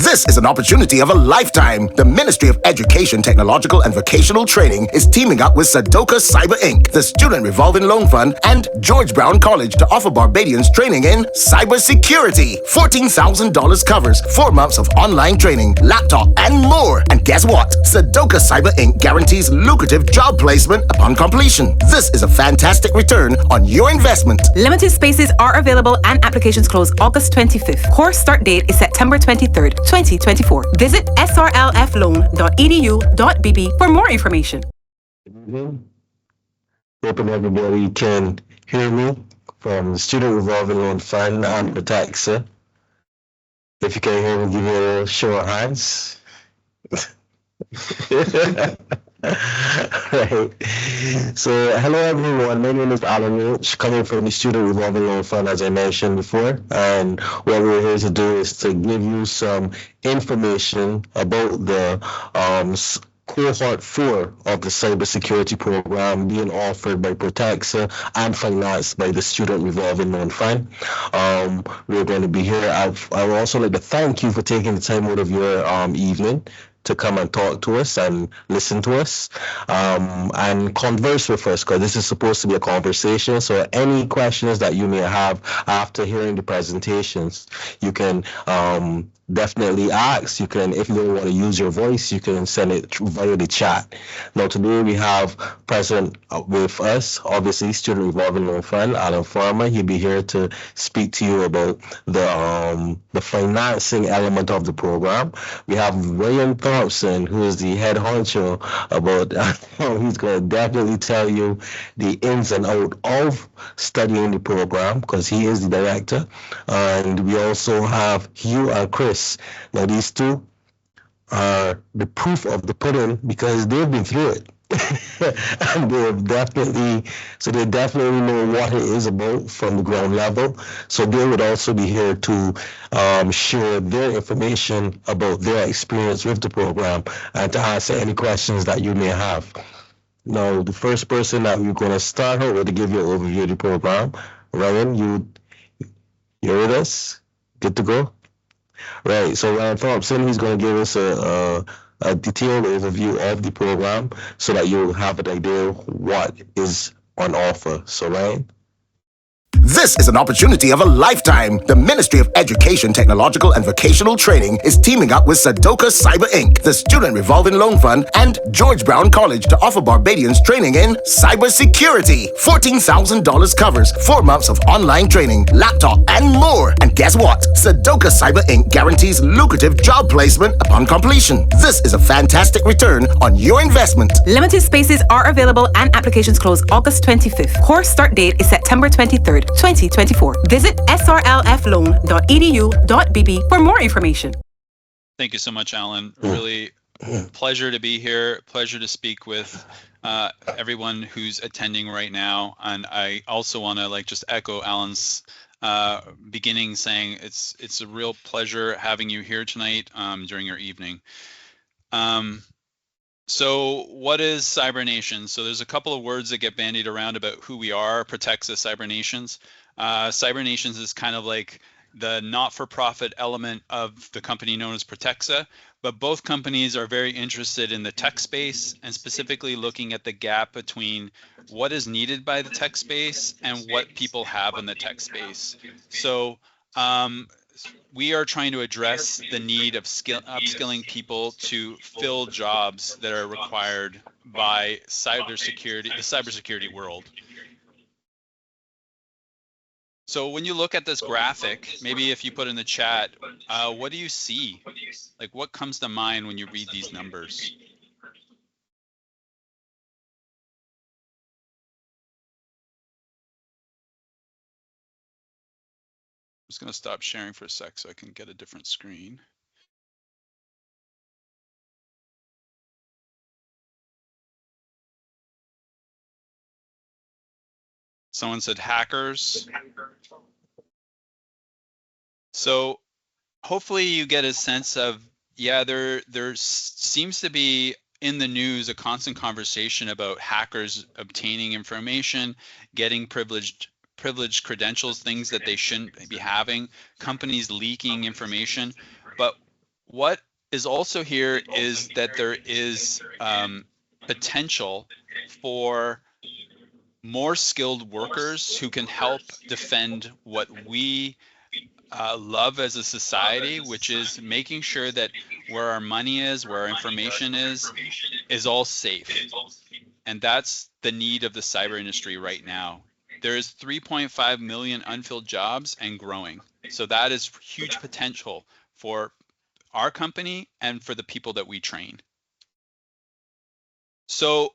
This is an opportunity of a lifetime. The Ministry of Education, Technological and Vocational Training is teaming up with Sudoka Cyber Inc., the Student Revolving Loan Fund, and George Brown College to offer Barbadians training in cybersecurity. $14,000 covers 4 months of online training, laptop, and more. And guess what? Sudoka Cyber Inc. guarantees lucrative job placement upon completion. This is a fantastic return on your investment. Limited spaces are available and applications close August 25th. Course start date is September 23rd, 2024. Visit srlfloan.edu.bb for more information. Hoping everybody can hear me from the Student Revolving Loan Fund and Protexxa. If you can hear me, give me a little show of hands. Right. So, hello everyone. My name is Allan, coming from the Student Revolving Loan Fund, as I mentioned before. And what we're here to do is to give you some information about the Cohort 4 of the cybersecurity program being offered by Protexxa and financed by the Student Revolving Loan Fund. We're going to be here. I would also like to thank you for taking the time out of your evening to come and talk to us and listen to us and converse with us, because this is supposed to be a conversation. So any questions that you may have after hearing the presentations, you can definitely ask. You can, if you don't want to use your voice, you can send it via the chat. Now today we have present with us, obviously, Student Revolving Loan Fund, Allan Farmer. He'll be here to speak to you about the financing element of the program. We have William Thompson, who is the head honcho about he's going to definitely tell you the ins and outs of studying the program, because he is the director. And we also have Hugh and Chris. Now these two are the proof of the pudding, because they've been through it. And they definitely know what it is about from the ground level. So they would also be here to share their information about their experience with the program and to answer any questions that you may have. Now, the first person that we're going to start out with to give you an overview of the program, Ryan, you're with us? Good to go? Right, so Ryan Thompson, he's going to give us a detailed overview of the program so that you'll have an idea what is on offer. So, Ryan? This is an opportunity of a lifetime. The Ministry of Education, Technological and Vocational Training is teaming up with Sudoka Cyber Inc., the Student Revolving Loan Fund, and George Brown College to offer Barbadians training in cybersecurity. $14,000 covers 4 months of online training, laptop, and more. And guess what? Sudoka Cyber Inc. guarantees lucrative job placement upon completion. This is a fantastic return on your investment. Limited spaces are available and applications close August 25th. Course start date is September 23rd, 2024. Visit srlfloan.edu.bb for more information. Thank you so much, Allan. Really pleasure to be here. Pleasure to speak with everyone who's attending right now. And I also want to just echo Allan's beginning, saying it's a real pleasure having you here tonight during your evening. So what is Cyber Nations? So there's a couple of words that get bandied around about who we are, Protexxa Cyber Nations. Cyber Nations is kind of like the not-for-profit element of the company known as Protexxa, but both companies are very interested in the tech space and specifically looking at the gap between what is needed by the tech space and what people have in the tech space. So we are trying to address the need of upskilling people to fill jobs that are required by the cybersecurity world. So when you look at this graphic, maybe if you put in the chat, what do you see? Like, what comes to mind when you read these numbers? I'm just going to stop sharing for a sec so I can get a different screen. Someone said hackers. So hopefully you get a sense of, yeah, there seems to be in the news a constant conversation about hackers obtaining information, getting privileged credentials, things that they shouldn't be having, companies leaking information. But What is also here is that there is potential for more skilled workers who can help defend what we love as a society, which is making sure that where our money is, where our information is all safe. And that's the need of the cyber industry right now. There is 3.5 million unfilled jobs and growing. So that is huge potential for our company and for the people that we train. So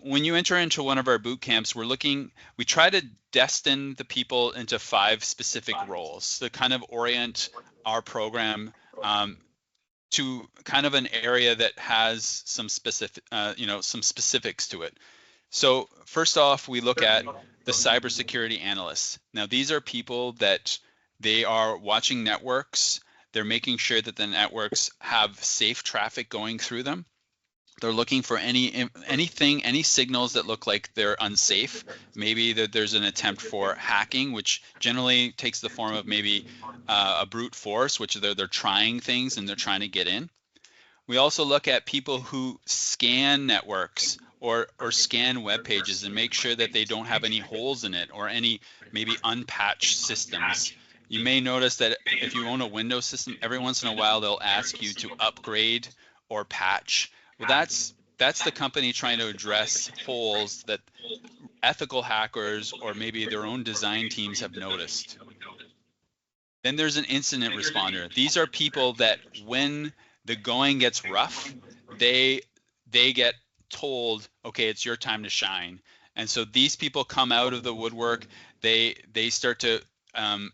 when you enter into one of our boot camps, we try to destine the people into 5 specific roles to kind of orient our program to kind of an area that has some specific, some specifics to it. So first off, we look at the cybersecurity analysts. Now, these are people that they are watching networks. They're making sure that the networks have safe traffic going through them. They're looking for any signals that look like they're unsafe. Maybe that there's an attempt for hacking, which generally takes the form of maybe a brute force, which they're trying things and they're trying to get in. We also look at people who scan networks or scan web pages and make sure that they don't have any holes in it or any maybe unpatched systems. You may notice that if you own a Windows system, every once in a while they'll ask you to upgrade or patch. Well, that's the company trying to address holes that ethical hackers or maybe their own design teams have noticed. Then there's an incident responder. These are people that when the going gets rough, they get told, okay, it's your time to shine. And so these people come out of the woodwork. They start to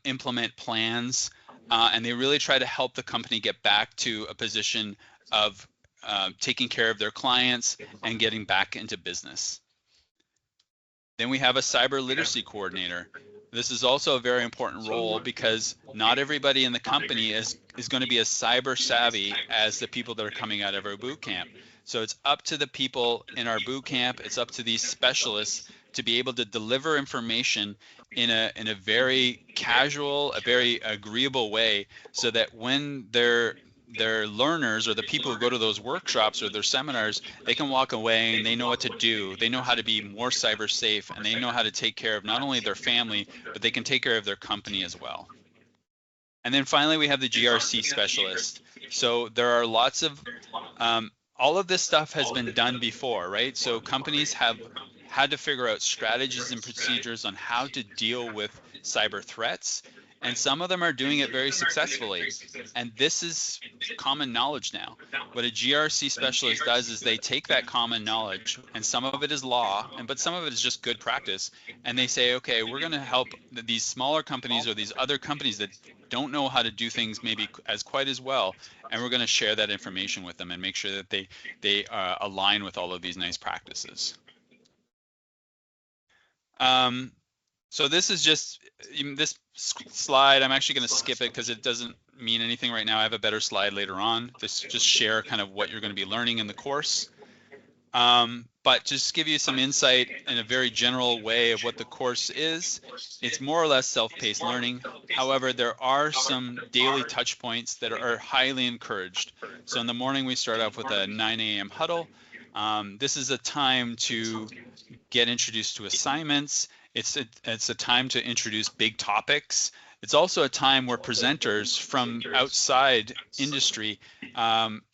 implement plans, and they really try to help the company get back to a position of taking care of their clients and getting back into business. Then we have a cyber literacy coordinator. This is also a very important role because not everybody in the company is going to be as cyber savvy as the people that are coming out of our boot camp. So it's up to the people in our boot camp, it's up to these specialists to be able to deliver information in a very casual, a very agreeable way, so that when their learners or the people who go to those workshops or their seminars, they can walk away and they know what to do. They know how to be more cyber safe, and they know how to take care of not only their family, but they can take care of their company as well. And then finally, we have the GRC specialist. So there are lots of, all of this stuff has been done before, right? So companies have had to figure out strategies and procedures on how to deal with cyber threats. And some of them are doing it very successfully. And this is common knowledge now. What a GRC specialist does is they take that common knowledge, and some of it is law, but some of it is just good practice. And they say, okay, we're going to help these smaller companies or these other companies that don't know how to do things maybe quite as well. And we're going to share that information with them and make sure that they align with all of these nice practices. So this is just this slide. I'm actually going to skip it because it doesn't mean anything right now. I have a better slide later on. This just share kind of what you're going to be learning in the course. But just give you some insight in a very general way of what the course is. It's more or less self-paced learning. However, there are some daily touch points that are highly encouraged. So in the morning, we start off with a 9 a.m. huddle. This is a time to get introduced to assignments. It's a time to introduce big topics. It's also a time where presenters from outside industry,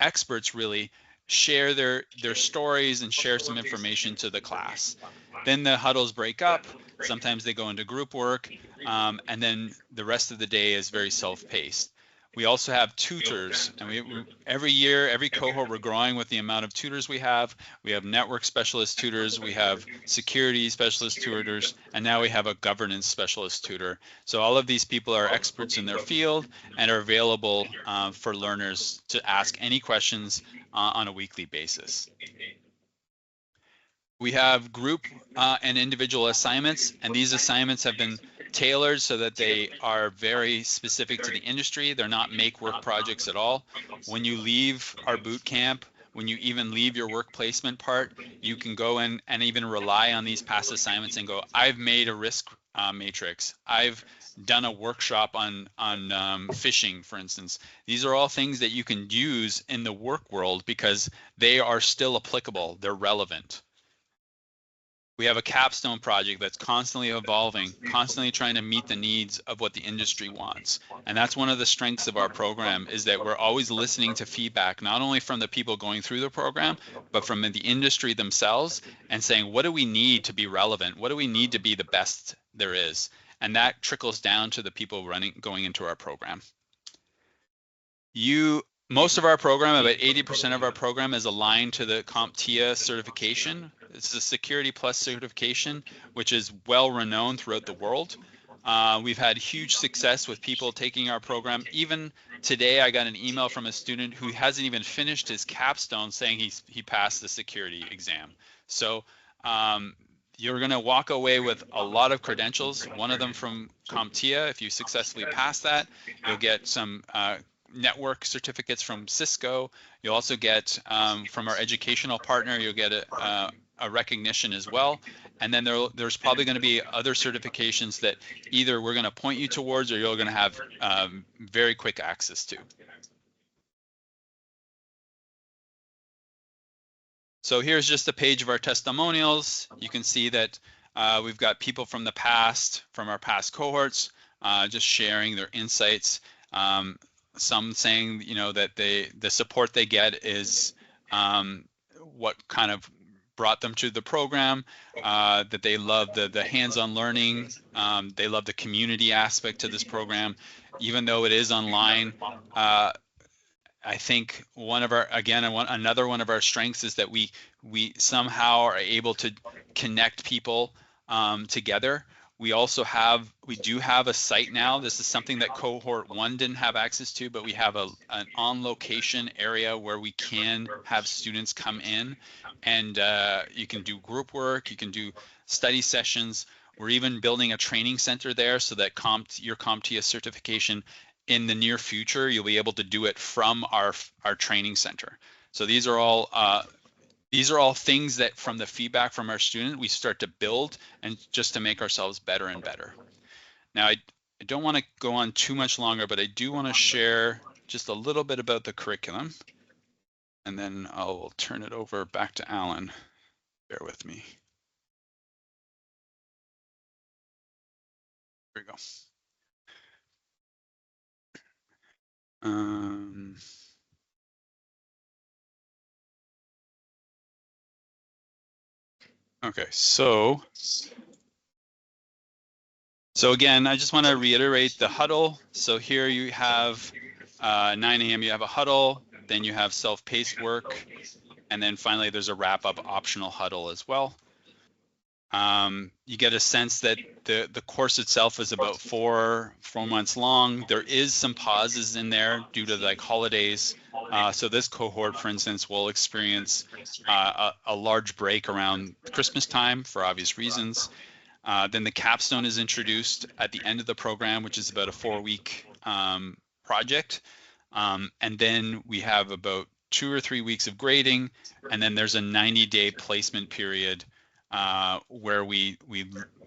experts really, share their stories and share some information to the class. Then the huddles break up. Sometimes they go into group work, and then the rest of the day is very self-paced. We also have tutors, and every year, every cohort, we're growing with the amount of tutors we have. We have network specialist tutors, we have security specialist tutors, and now we have a governance specialist tutor. So all of these people are experts in their field and are available for learners to ask any questions on a weekly basis. We have group and individual assignments, and these assignments have been tailored so that they are very specific to the industry. They're not make-work projects at all. When you leave our boot camp, when you even leave your work placement part, you can go in and even rely on these past assignments and go, I've made a risk matrix. I've done a workshop on phishing, for instance. These are all things that you can use in the work world because they are still applicable. They're relevant. We have a capstone project that's constantly evolving, constantly trying to meet the needs of what the industry wants. And that's one of the strengths of our program, is that we're always listening to feedback, not only from the people going through the program, but from the industry themselves, and saying, what do we need to be relevant? What do we need to be the best there is? And that trickles down to the people going into our program. Most of our program, about 80% of our program, is aligned to the CompTIA certification. It's a Security Plus certification, which is well renowned throughout the world. We've had huge success with people taking our program. Even today, I got an email from a student who hasn't even finished his capstone saying he passed the security exam. So you're going to walk away with a lot of credentials, one of them from CompTIA. If you successfully pass that, you'll get some network certificates from Cisco. You'll also get from our educational partner, you'll get a recognition as well. And then there's probably going to be other certifications that either we're going to point you towards or you're going to have very quick access to. So here's just a page of our testimonials. You can see that we've got people from the past, from our past cohorts, just sharing their insights. Some saying, that the support they get is what kind of brought them to the program, that they love the hands-on learning, they love the community aspect to this program, even though it is online. I think another one of our strengths is that we somehow are able to connect people together. We do have a site now. This is something that cohort 1 didn't have access to, but we have an on-location area where we can have students come in, and you can do group work, you can do study sessions. We're even building a training center there so that your CompTIA certification in the near future, you'll be able to do it from our training center. So these are all things that from the feedback from our student, we start to build and just to make ourselves better and better. Now, I don't want to go on too much longer, but I do want to share just a little bit about the curriculum, and then I'll turn it over back to Allan. Bear with me. Here we go. Okay, so again, I just want to reiterate the huddle. So here you have 9 a.m. you have a huddle, then you have self-paced work, and then finally there's a wrap-up optional huddle as well. You get a sense that the course itself is about four months long. There is some pauses in there due to like holidays. So this cohort, for instance, will experience a large break around Christmas time for obvious reasons. Then the capstone is introduced at the end of the program, which is about a 4-week project. And then we have about 2 or 3 weeks of grading, and then there's a 90-day placement period where we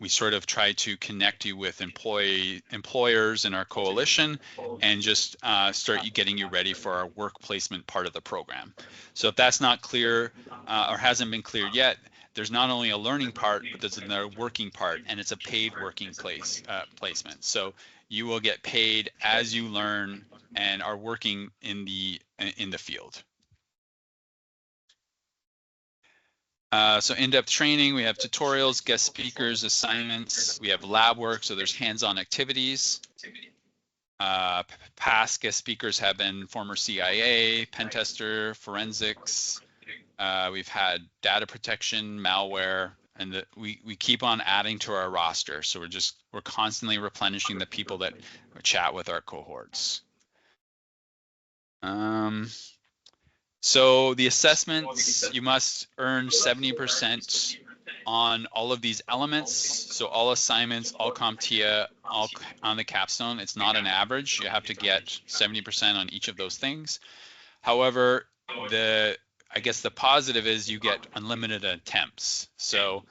sort of try to connect you with employers in our coalition and just start getting you ready for our work placement part of the program. So if that's not clear or hasn't been clear yet, there's not only a learning part, but there's another working part, and it's a paid working placement. So you will get paid as you learn and are working in the field. So in-depth training, we have tutorials, guest speakers, assignments, we have lab work, so there's hands-on activities. Past guest speakers have been former CIA, pen tester, forensics. We've had data protection, malware, and we keep on adding to our roster. So we're constantly replenishing the people that chat with our cohorts. So the assessments, you must earn 70% on all of these elements. So all assignments, all CompTIA, all on the capstone. It's not an average. You have to get 70% on each of those things. However, I guess the positive is you get unlimited attempts. So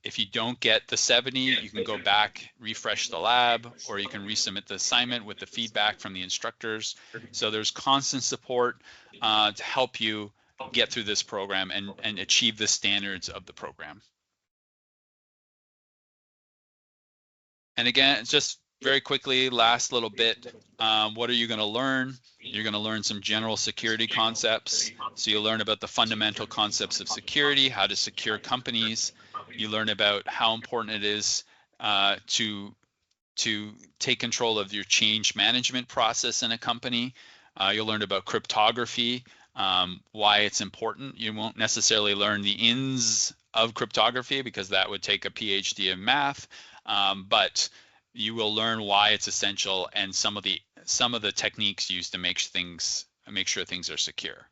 If you don't get the 70, you can go back, refresh the lab, or you can resubmit the assignment with the feedback from the instructors. So there's constant support to help you get through this program and achieve the standards of the program. And again, just very quickly, last little bit, what are you going to learn? You're going to learn some general security concepts. So you'll learn about the fundamental concepts of security, how to secure companies. You learn about how important it is to take control of your change management process in a company. You'll learn about cryptography, why it's important. You won't necessarily learn the ins of cryptography because that would take a PhD in math, but you will learn why it's essential and some of the techniques used to make sure things are secure.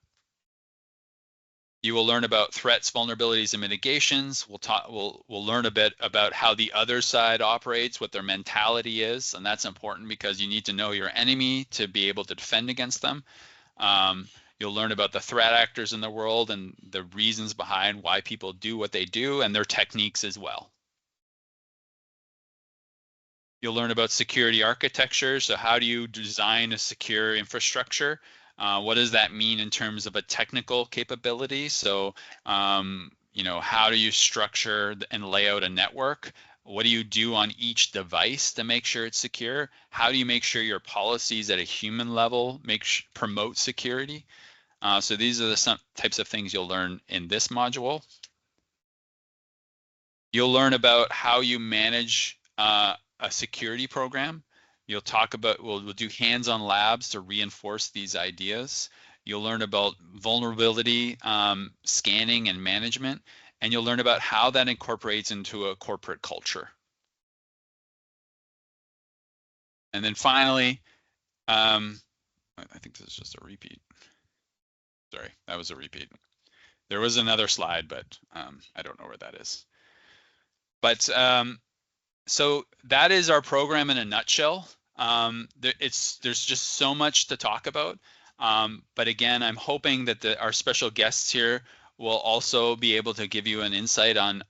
You will learn about threats, vulnerabilities, and mitigations. We'll learn a bit about how the other side operates, what their mentality is, and that's important because you need to know your enemy to be able to defend against them. You'll learn about the threat actors in the world and the reasons behind why people do what they do and their techniques as well. You'll learn about security architecture. So how do you design a secure infrastructure? What does that mean in terms of a technical capability? So, how do you structure and lay out a network? What do you do on each device to make sure it's secure? How do you make sure your policies at a human level promote security? So these are some types of things you'll learn in this module. You'll learn about how you manage a security program. You'll talk about, we'll do hands-on labs to reinforce these ideas. You'll learn about vulnerability scanning and management, and you'll learn about how that incorporates into a corporate culture. And then finally, I think this is just a repeat. Sorry, that was a repeat. There was another slide, but I don't know where that is. But so that is our program in a nutshell. There's just so much to talk about. But again, I'm hoping that our special guests here will also be able to give you an insight on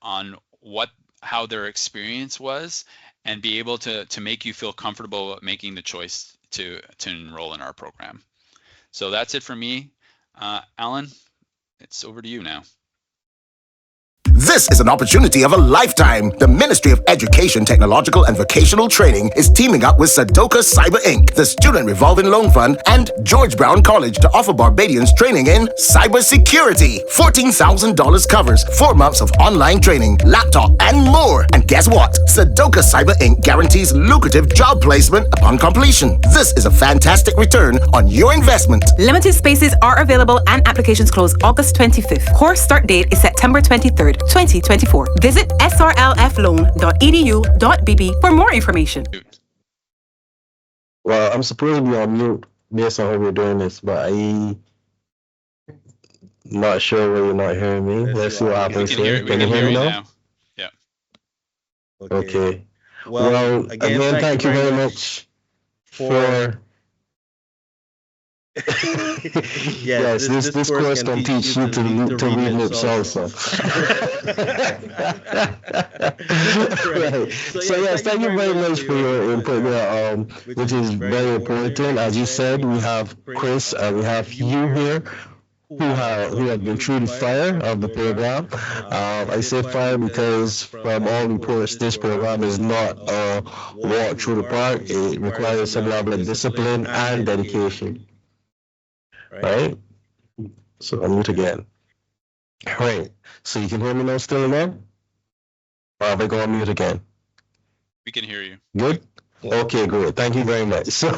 how their experience was and be able to make you feel comfortable making the choice to enroll in our program. So that's it for me. Allan, it's over to you now. This is an opportunity of a lifetime. The Ministry of Education, Technological and Vocational Training is teaming up with Sudoka Cyber Inc., the Student Revolving Loan Fund, and George Brown College to offer Barbadians training in cybersecurity. $14,000 covers 4 months of online training, laptop, and more. And guess what? Sudoka Cyber Inc. guarantees lucrative job placement upon completion. This is a fantastic return on your investment. Limited spaces are available and applications close August 25th. Course start date is September 23rd. 2024. Visit srlfloan.edu.bb for more information. Well, I'm supposed to be on mute based on how we're doing this, but I'm not sure why you're not hearing me. Let's see what happens here. Can you hear me now? Yeah. Okay. Well, again, thank you very much for... Yes, this course can teach you to read lips also. Right. So yes, thank you very much for your input there, which is very important. As you said, we have Chris and we have Hugh here who have been through the fire of the program. I say fire because from all reports, this program is not a walk through the park. It requires some level of discipline and dedication. Right? So unmute again. Right. So you can hear me now still again? Or have I go on mute again? We can hear you. Good? Okay, good. Thank you very much. So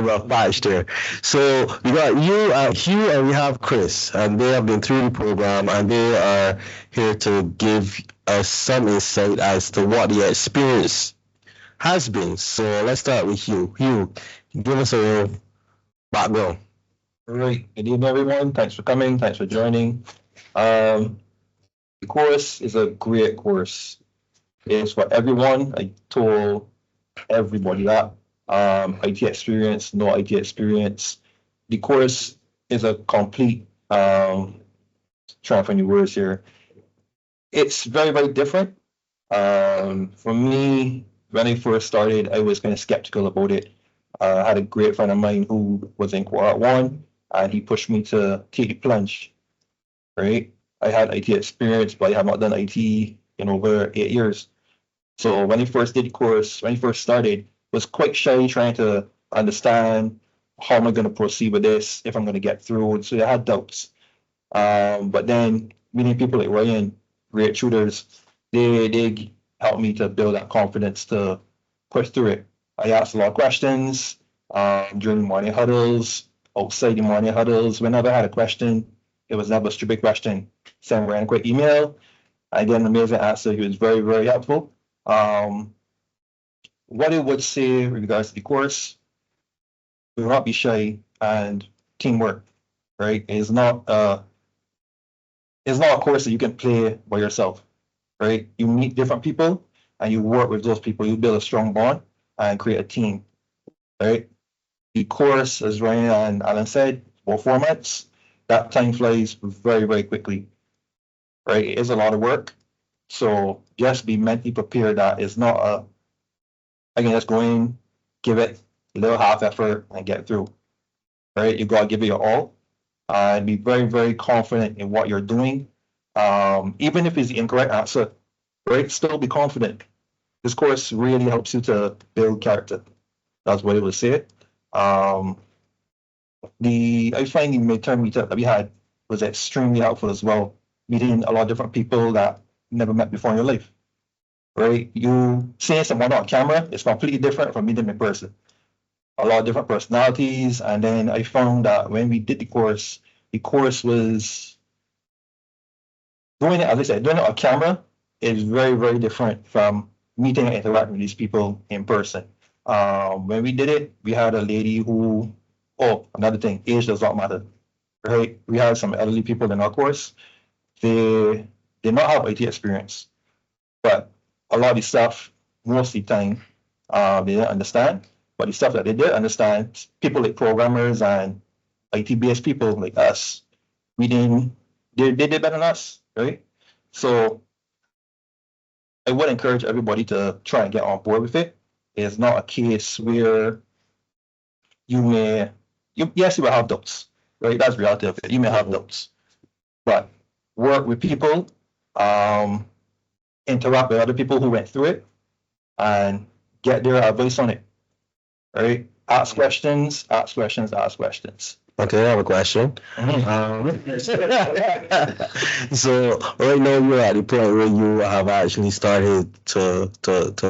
rough patch there. So we got you, Hugh, and we have Chris, and they have been through the program, and they are here to give us some insight as to what the experience has been. So let's start with Hugh. Hugh, give us a background. All right. Good evening, everyone. Thanks for coming. Thanks for joining. The course is a great course. It's for everyone. I told everybody that. IT experience, no IT experience. The course is a complete, trying to find the words here. It's very, very different. For me, when I first started, I was kind of skeptical about it. I had a great friend of mine who was in cohort one, and he pushed me to take the plunge, right? I had IT experience, but I have not done IT in over 8 years. So when I first did the course, when I first started, was quite shy trying to understand how am I going to proceed with this, if I'm going to get through. So I had doubts. But then meeting people like Ryan, great tutors, they helped me to build that confidence to push through it. I asked a lot of questions during morning huddles, outside the morning huddles. Whenever I had a question, it was never a stupid question. Send Ryan a quick email. I get an amazing answer. He was very, very helpful. What I would say with regards to the course, do not be shy and teamwork, right? It's not a course that you can play by yourself, right? You meet different people and you work with those people. You build a strong bond and create a team, right? The course, as Ryan and Allan said, 4 formats. That time flies very, very quickly, right? It is a lot of work. So just be mentally prepared that it's not I can just go in, give it a little half effort and get through, right? You got to give it your all and be very, very confident in what you're doing. Even if it's the incorrect answer, right? Still be confident. This course really helps you to build character. That's what it would say. I find the midterm meetup that we had was extremely helpful as well. Meeting a lot of different people that you never met before in your life, right? You seeing someone on camera is completely different from meeting them in person. A lot of different personalities, and then I found that when we did the course was doing it, as I said, doing it on camera is very, very different from meeting and interacting with these people in person. When we did it, we had a lady who, another thing, age does not matter, right? We had some elderly people in our course. They did not have IT experience, but a lot of the stuff, most of the time, they didn't understand. But the stuff that they did understand, people like programmers and IT-based people like us, they did better than us, right? So I would encourage everybody to try and get on board with it. It's not a case where yes, you will have doubts, right? That's the reality of it. You may have doubts, but work with people, interact with other people who went through it, and get their advice on it, right? Ask questions. Okay, I have a question. So right now you're at the point where you have actually started to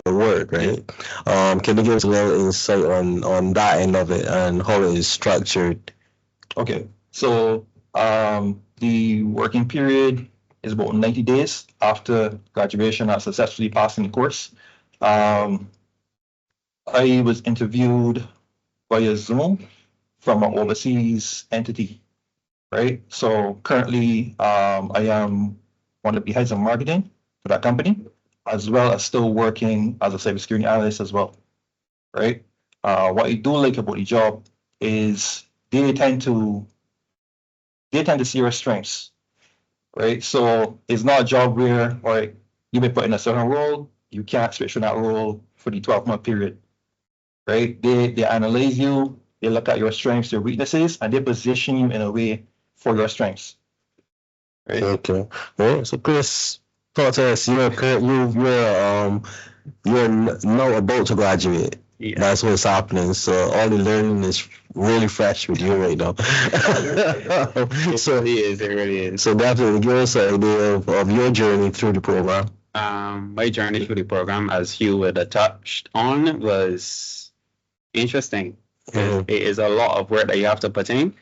work, right? Can you give us a little insight on that end of it and how it is structured? Okay, so the working period is about 90 days after graduation and successfully passing the course. I was interviewed via Zoom from an overseas entity, right? So currently, I am one of the heads of marketing for that company, as well as still working as a cybersecurity analyst as well, right? What I do like about the job is they tend to see your strengths, right? So it's not a job where, like, you've been put in a certain role, you can't switch from that role for the 12-month period, right? They analyze you, they look at your strengths, your weaknesses, and they position you in a way for your strengths. Right? Okay. Well, so Chris, talk to us. You're now about to graduate. Yeah. That's what's happening. So all the learning is really fresh with you right now. It really is. So definitely give us an idea of your journey through the program. My journey through the program, as Hugh would have touched on, was interesting. It is a lot of work that you have to put in.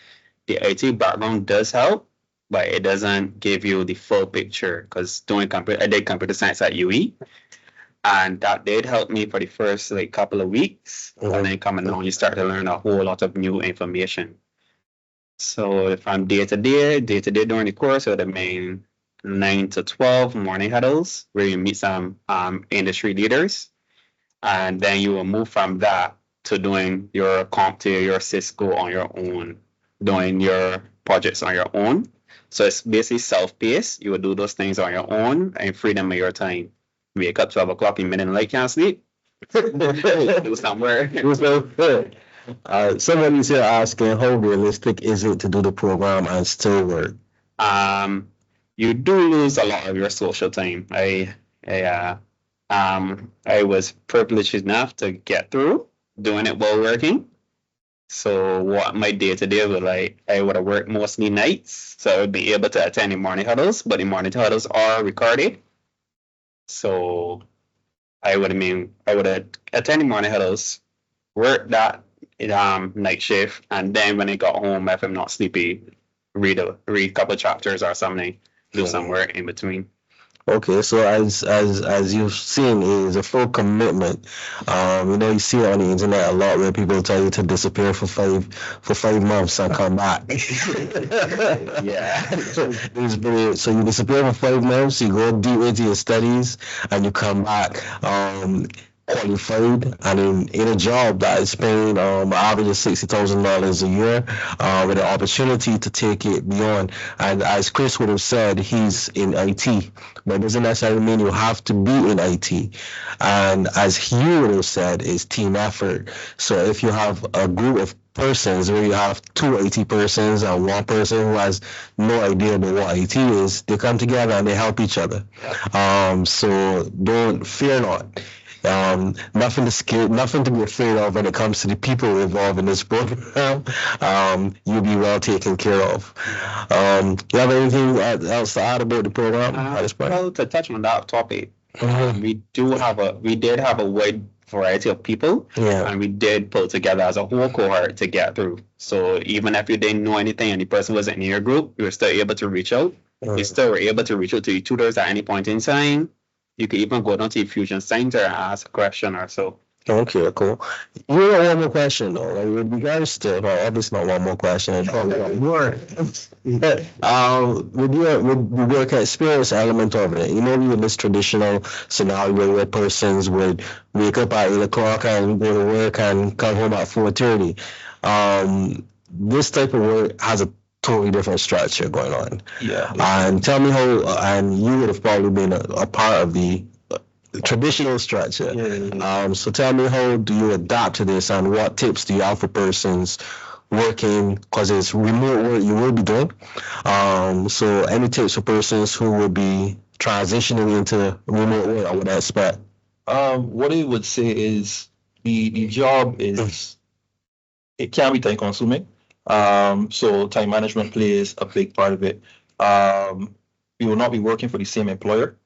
The IT background does help, but it doesn't give you the full picture, because I did computer science at UE, and that did help me for the first couple of weeks. And then coming on, you start to learn a whole lot of new information. So from day to day during the course, the main 9 to 12 morning huddles where you meet some industry leaders, and then you will move from that to doing your CompTIA, your Cisco on your own, doing your projects on your own. So it's basically self-paced. You would do those things on your own and freedom of your time. Wake up 12 o'clock in the middle of the night, can't sleep. Do somewhere. Somebody's here asking, how realistic is it to do the program and still work? You do lose a lot of your social time. I was privileged enough to get through doing it while working. So what my day-to-day was like, I would have worked mostly nights, so I would be able to attend the morning huddles, but the morning huddles are recorded. So I would have attended the morning huddles, work that night shift, and then when I got home, if I'm not sleepy, read a couple of chapters or something, do some work in between. Okay, so as you've seen, it is a full commitment. You see it on the internet a lot where people tell you to disappear for 5 months and come back. Yeah. So you disappear for 5 months, you go deep into your studies, and you come back qualified and in a job that is paying average of $60,000 a year, with an opportunity to take it beyond. And as Chris would have said, he's in IT, but it doesn't necessarily mean you have to be in IT. And as Hugh would have said, it's team effort. So if you have a group of persons where you have 2 IT persons and 1 person who has no idea about what IT is, they come together and they help each other. So don't fear not. Nothing to be afraid of when it comes to the people involved in this program. You'll be well taken care of. You have anything else to add about the program at this point? Well, to touch on that topic, we did have a wide variety of people, and we did pull together as a whole cohort to get through. So even if you didn't know anything and the person wasn't in your group, you were still able to reach out. You still were able to reach out to your tutors at any point in time. You could even go down to the Fusion Center and ask a question or so. Okay, cool. You have one more question though. Like, with regards to, obviously not one more question, it's probably got more. With your work experience element of it, in this traditional scenario where persons would wake up at 8 o'clock and go to work and come home at 4:30. This type of work has a totally different structure going on. Yeah. And tell me how, and you would have probably been a part of the traditional structure. So tell me, how do you adapt to this, and what tips do you have for persons working, because it's remote work you will be doing. So any tips for persons who will be transitioning into remote work, I would expect? What I would say is the job is, it can be time consuming. So time management plays a big part of it. You will not be working for the same employer.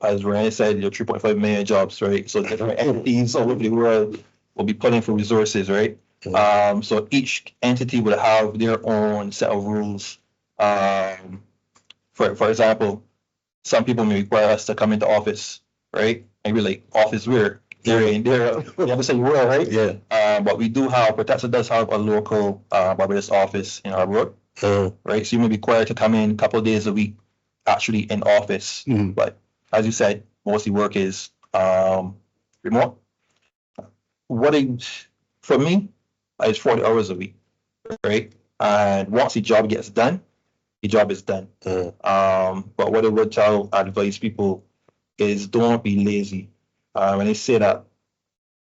As Ryan said, there are 3.5 million jobs, right? So different entities all over the world will be pulling for resources, right? So each entity will have their own set of rules. For example, some people may require us to come into office, right? And we're like, office where? They're you have to say where, right? Yeah. But we do have, Protexxa does have a local Barbados office in our road, right? So you may be required to come in a couple of days a week, actually in office. But as you said, mostly work is remote. For me, it's 40 hours a week, right? And once the job gets done, the job is done. But what I would advise people is, don't be lazy. When they say that,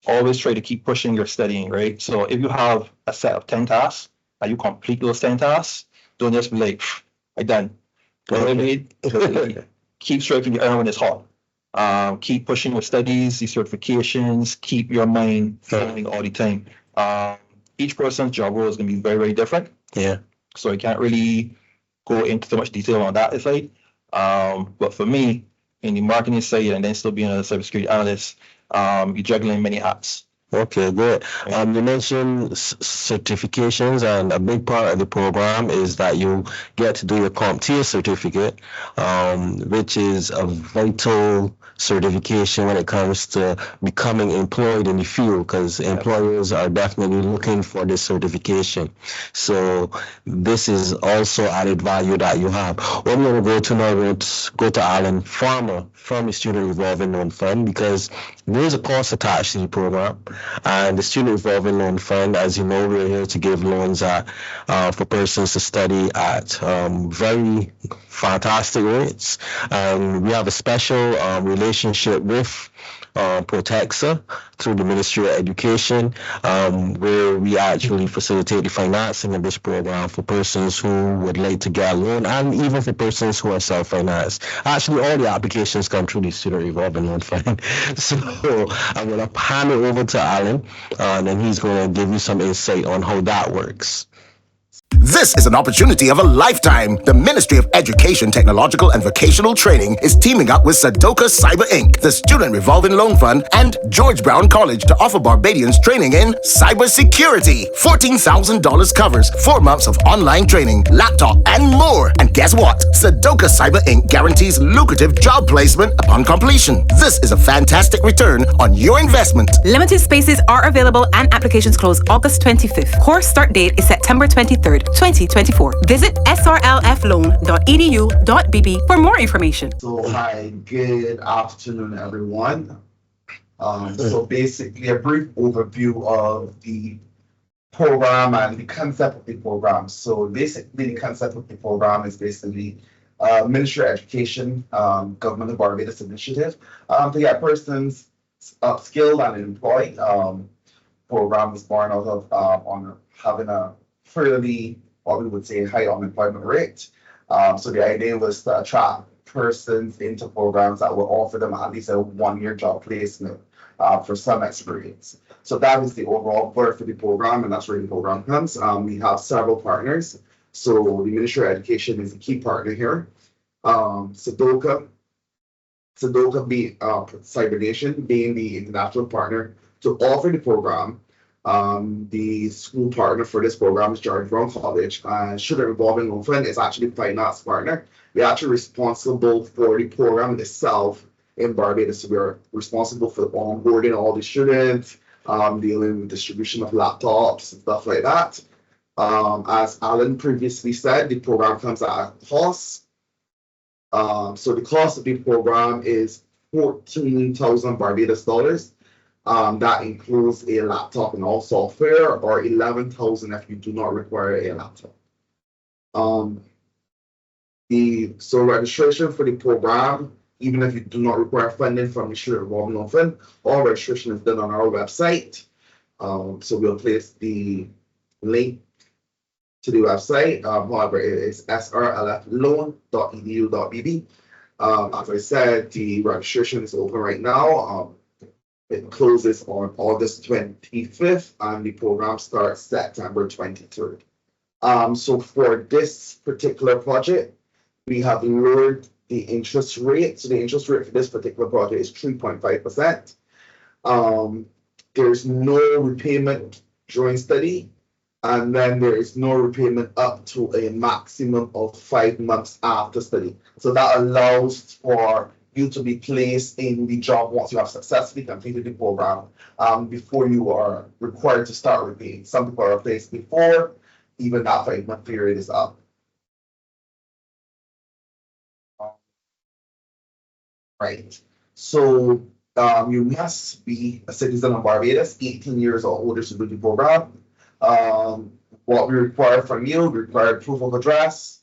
always try to keep pushing your studying, right? So if you have a set of 10 tasks and you complete those 10 tasks, don't just be like, I'm done. You know what I mean? Keep striking the iron when it's hot. Keep pushing your studies, these certifications, keep your mind flowing all the time. Each person's job role is going to be very, very different. Yeah. So I can't really go into too much detail on that side. But for me, in the marketing side and then still being a cybersecurity analyst, you're juggling many hats. Okay, good. You mentioned certifications, and a big part of the program is that you get to do your CompTIA certificate, which is a vital certification when it comes to becoming employed in the field, because employers are definitely looking for this certification. So this is also added value that you have. What we're going to go to now, we're going to go to Allan Farmer from the Student Revolving Loan Fund, because there is a cost attached to the program. and the Student Revolving Loan Fund. As you know, we're here to give loans for persons to study at very fantastic rates. We have a special relationship with Protexxa through the Ministry of Education, where we actually facilitate the financing of this program for persons who would like to get a loan, and even for persons who are self-financed. Actually, all the applications come through the Student Revolving Loan Fund. So I'm going to hand it over to Allan, and then he's going to give you some insight on how that works. This is an opportunity of a lifetime. The Ministry of Education, Technological and Vocational Training is teaming up with Sudoka Cyber Inc., the Student Revolving Loan Fund, and George Brown College to offer Barbadians training in cybersecurity. $14,000 covers 4 months of online training, laptop, and more. And guess what? Sudoka Cyber Inc. guarantees lucrative job placement upon completion. This is a fantastic return on your investment. Limited spaces are available and applications close August 25th. Course start date is September 23rd, 2024. Visit srlfloan.edu.bb for more information. So hi, good afternoon, everyone. So basically a brief overview of the program and the concept of the program. So basically the concept of the program is basically Ministry of Education, Government of Barbados initiative to get persons upskilled and employed. Program was born out of on having a fairly, what we would say, high unemployment rate. So the idea was to attract persons into programs that will offer them at least a 1-year job placement for some experience. So that is the overall birth of the program, and that's where the program comes. We have several partners. So the Ministry of Education is a key partner here. Sudoka being Cybernation being the international partner to offer the program. The school partner for this program is George Brown College, and Student Revolving Loan Fund is actually the finance partner. We're actually responsible for the program itself in Barbados. So we're responsible for onboarding all the students, dealing with distribution of laptops and stuff like that. As Allan previously said, the program comes at a cost. So the cost of the program is 14,000 Barbados dollars. That includes a laptop and all software, or 11,000 if you do not require a laptop. So registration for the program, even if you do not require funding from the Student Revolving Loan Fund, all registration is done on our website. So we'll place the link to the website. However, it is srlfloan.edu.bb. As I said, the registration is open right now. It closes on August 25th, and the program starts September 23rd. So for this particular project, we have lowered the interest rate. So the interest rate for this particular project is 3.5%. There's no repayment during study, and then there is no repayment up to a maximum of 5 months after study. So that allows for you to be placed in the job once you have successfully completed the program, before you are required to start repaying. Some people are placed before even that 5-month period is up. Right. So you must be a citizen of Barbados, 18 years or older to do the program. What we require from you, we require proof of address,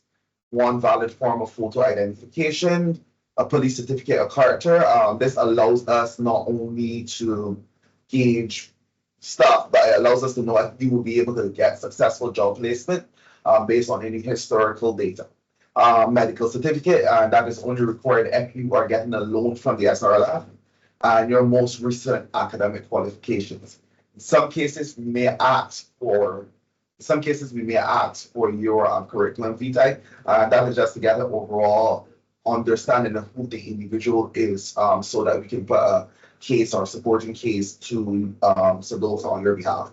1 valid form of photo identification, a police certificate of character. This allows us not only to gauge stuff, but it allows us to know if you will be able to get successful job placement based on any historical data. Medical certificate, and that is only required if you are getting a loan from the SRLF, and your most recent academic qualifications. In some cases, we may ask for your curriculum vitae, and that is just to get an overall understanding of who the individual is, so that we can put a case or supporting case to Sudoka on your behalf.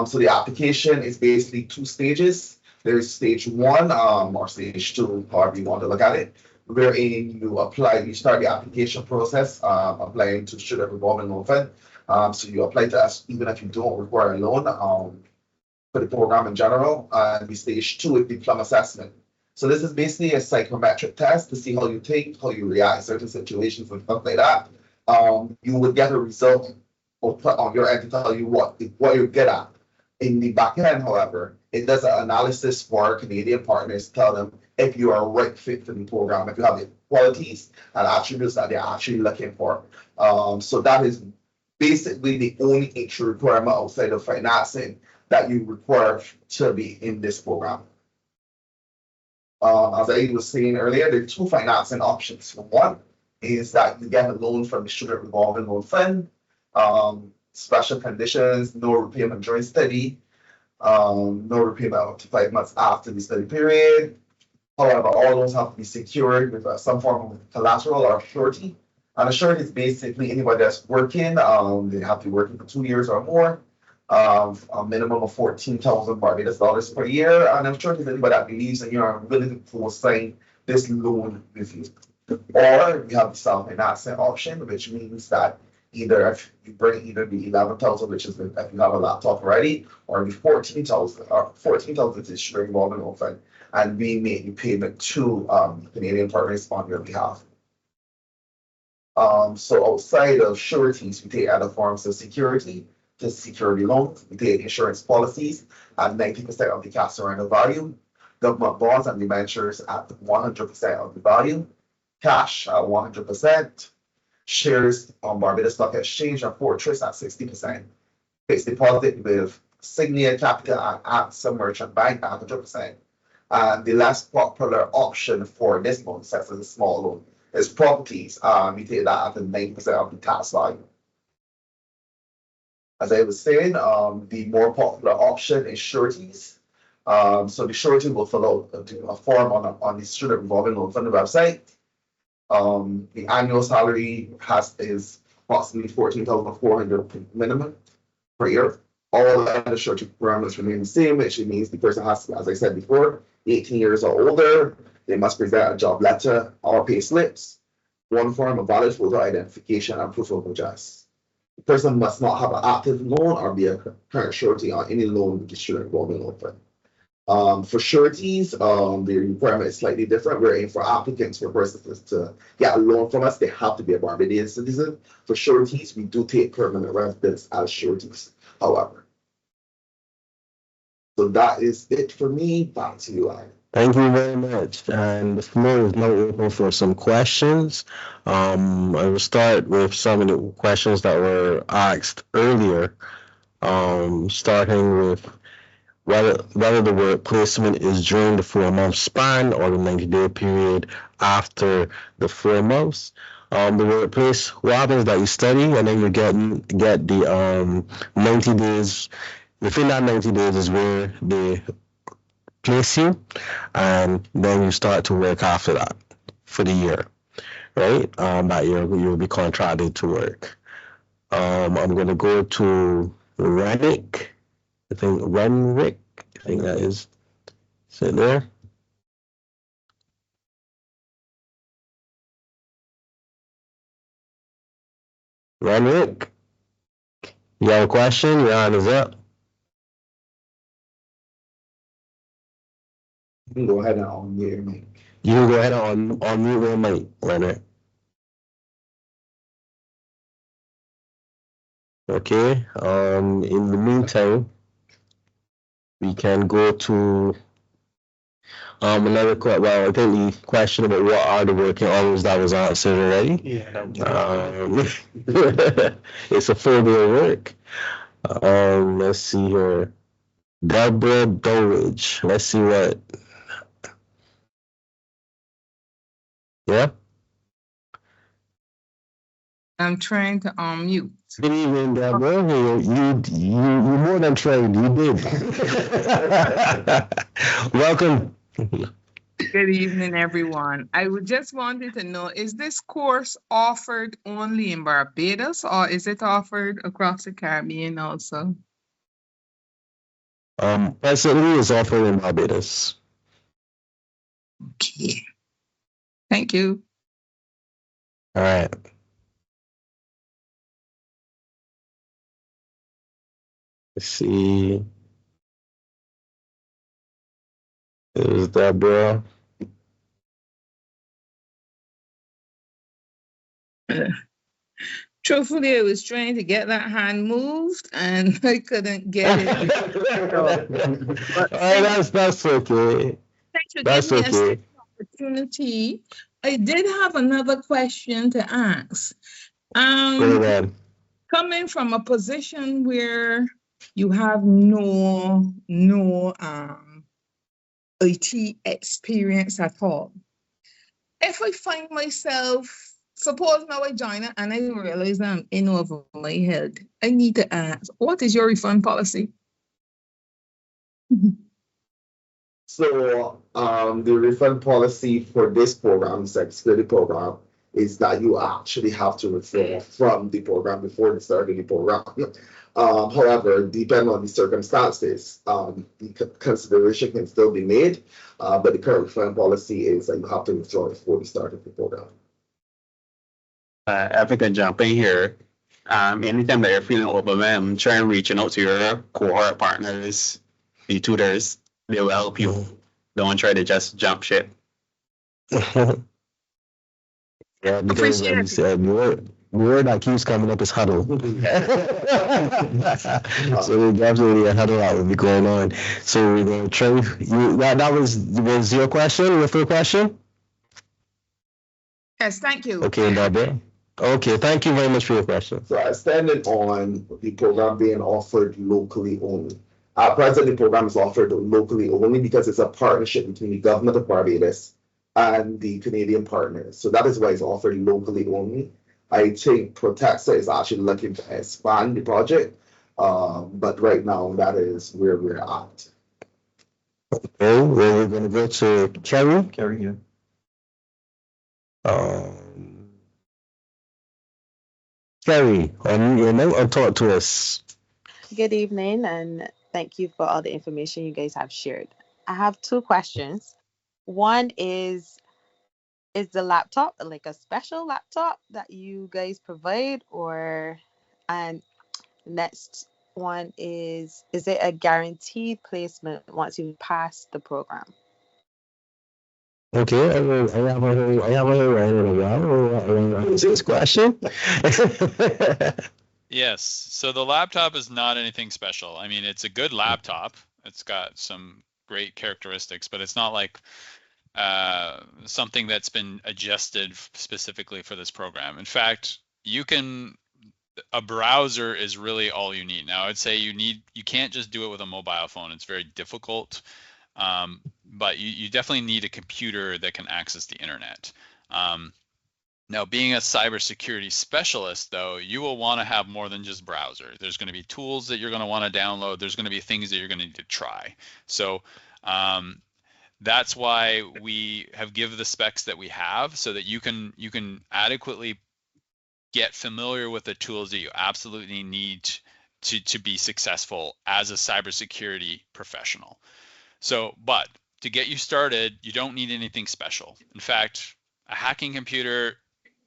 So the application is basically 2 stages. There's stage 1 or stage 2, however you want to look at it, wherein you start the application process, applying to Student Revolving Loan Fund. So you apply to us even if you don't require a loan for the program in general. And the stage 2 is diploma assessment. So this is basically a psychometric test to see how you think, how you react in certain situations and stuff like that. You would get a result or put on your end to tell you what you get at. In the back end, however, it does an analysis for our Canadian partners to tell them if you are a right fit for the program, if you have the qualities and attributes that they're actually looking for. So that is basically the only entry requirement outside of financing that you require to be in this program. As I was saying earlier, there are two financing options. One is that you get a loan from the Student Revolving Loan Fund. Special conditions, no repayment during study, no repayment up to 5 months after the study period. However, all loans have to be secured with some form of collateral or surety. And a surety is basically anybody that's working, they have to be working for 2 years or more, a minimum of 14,000 Barbados dollars per year. And I'm sure there's anybody that believes that you are willing to sign this loan with you. Or we have the self-financing option, which means that either if you bring either the 11,000, which is if you have a laptop already, or the 14,000, or 14,000 is Student Revolving Loan Fund, and we make the payment to Canadian partners on your behalf. So outside of sureties, we take other forms of security to security loans. We take insurance policies at 90% of the cash surrender value, government bonds and debentures at 100% of the value, cash at 100%, shares on Barbados Stock Exchange and Fortress at 60%, fixed deposit with Signia Capital and AXA Merchant Bank at 100%. And the less popular option for this loan, since it's a small loan, is properties. We take that at the 9% of the tax value. As I was saying, the more popular option is sureties. So the surety will fill out a form on the Student Revolving Loan Fund website. The annual salary is approximately 14,400 minimum per year. All other surety parameters remain the same, which means the person has to, as I said before, 18 years or older. They must present a job letter or pay slips, one form of valid photo identification and proof of address. The person must not have an active loan or be a current surety on any loan with the Student Revolving Loan Fund. For sureties, the requirement is slightly different. We're aiming for applicants, for persons to get a loan from us, they have to be a Barbadian citizen. For sureties, we do take permanent residents as sureties, however. So that is it for me. Back to you, Allan. Thank you very much. And the floor is now open for some questions. I will start with some of the questions that were asked earlier, starting with whether the work placement is during the 4-month span or the 90-day period after the 4 months. The workplace, what happens is that you study and then you get the 90 days. Within that 90 days is where they place you, and then you start to work after that for the year, right? That year you'll be contracted to work. I'm going to go to Renrick. I think that is it there. Renrick, you have a question? Your hand is up. You can go ahead and unmute your mic. You can go ahead and unmute your mic, Renrick. Okay. In the meantime, we can go to another question. Well, I think the question about what are the working hours that was answered already. Yeah. It's a full-day work. Let's see here. Deborah Dulwich. Let's see what. Yeah. I'm trying to unmute. Good evening, Deborah. You more than trained. You did. Welcome. Good evening, everyone. I just wanted to know, is this course offered only in Barbados or is it offered across the Caribbean also? Presently it's offered in Barbados. Okay. Thank you. All right. Let's see. There's Deborah. Truthfully, I was trying to get that hand moved and I couldn't get it. That's okay. Thanks for That's giving me a okay. second opportunity. I did have another question to ask. Go ahead. Coming from a position where you have no IT experience at all, if I find myself, suppose now I join it and I realize I'm in over my head, I need to ask, what is your refund policy? So the refund policy for this program, cybersecurity program, is that you actually have to refer from the program before the start of the program. However, depending on the circumstances, the consideration can still be made, but the current refund policy is that you have to withdraw before the start of the program. If I can jump in here, anytime that you're feeling overwhelmed, try and reaching out to your cohort partners, the tutors. They will help you. Don't try to just jump ship. Yeah, because like you said, the word that keeps coming up is huddle. So definitely a huddle that will be going on. So we're going to try. That was your question, your first question? Yes, thank you. Okay, Barbara. Okay, thank you very much for your question. So I stand on the program being offered locally only. At present, the program is offered locally only because it's a partnership between the government of Barbados and the Canadian partners. So that is why it's offered locally only. I think Protexxa is actually looking to expand the project, but right now that is where we're at. Okay, well, we're going to go to Kerry. Carry here. Kerry, you know, talk to us. Good evening, and thank you for all the information you guys have shared. I have two questions. One is the laptop like a special laptop that you guys provide, and next one is it a guaranteed placement once you pass the program? Okay, I haven't heard in a while. What's this question? Yes. So the laptop is not anything special. I mean, it's a good laptop. It's got some great characteristics, but it's not like something that's been adjusted specifically for this program. In fact, a browser is really all you need. Now, I'd say you can't just do it with a mobile phone. It's very difficult. But you definitely need a computer that can access the internet. Now, being a cybersecurity specialist, though, you will want to have more than just browser. There's going to be tools that you're going to want to download. There's going to be things that you're going to need to try. So that's why we have given the specs that we have, so that you can adequately get familiar with the tools that you absolutely need to be successful as a cybersecurity professional. So, but to get you started, you don't need anything special. In fact, a hacking computer,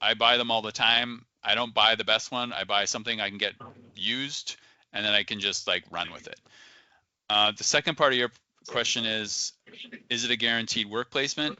I buy them all the time. I don't buy the best one. I buy something I can get used, and then I can just like run with it. The second part of your question is it a guaranteed work placement?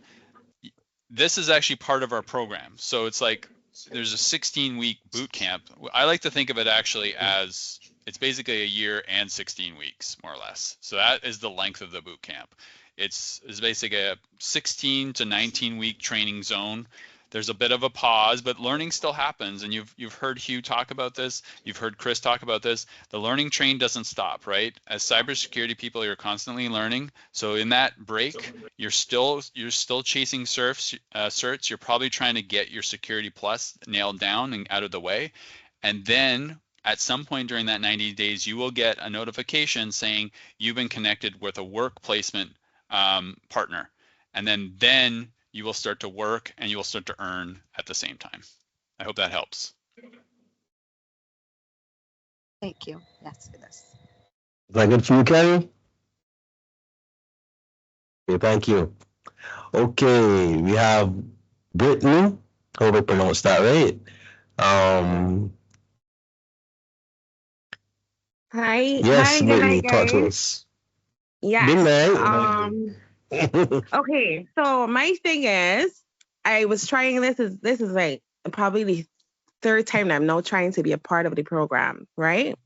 This is actually part of our program. So it's like there's a 16-week boot camp. I like to think of it actually as it's basically a year and 16 weeks, more or less. So that is the length of the boot camp. It's basically a 16 to 19 week training zone. There's a bit of a pause, but learning still happens. And you've heard Hugh talk about this. You've heard Chris talk about this. The learning train doesn't stop, right? As cybersecurity people, you're constantly learning. So in that break, you're still chasing certs. You're probably trying to get your Security Plus nailed down and out of the way. And then at some point during that 90 days, you will get a notification saying you've been connected with a work placement partner. And then you will start to work and you will start to earn at the same time. I hope that helps. Thank you. Yes, it is. Is that good for you, Kerry? Okay, thank you. Okay, we have Brittany. Hope I pronounced that right. Hi. Yes, Hi, good Brittany, night, talk to guys. us. Yes. Good night. Okay, so my thing is, I was trying this is like probably the third time that I'm now trying to be a part of the program, right?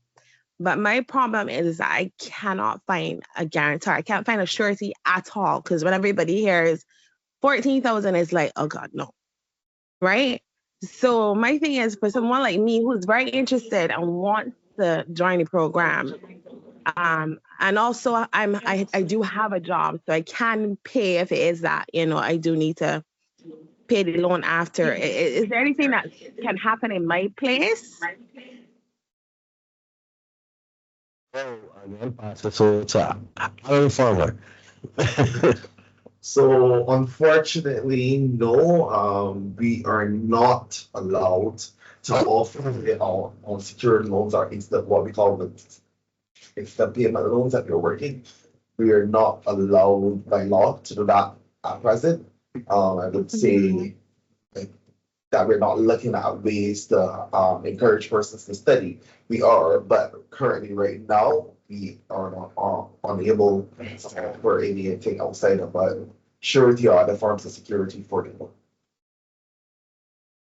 But my problem is that I cannot find a guarantor. I can't find a surety at all. Because when everybody hears 14,000 is like, oh God, no. Right? So my thing is for someone like me who's very interested and wants to join the program, and also I do have a job, so I can pay if it is that, I do need to pay the loan after. Is there anything that can happen in my place? Oh, again, pass it to Allan Farmer. So unfortunately, no, we are not allowed to offer our unsecured loans or instant what we call the instant payment loans that you're working. We are not allowed by law to do that at present. I would say that we're not looking at ways to encourage persons to study. We are, but currently right now, we are not unable for anything outside of surety or other forms of security for them.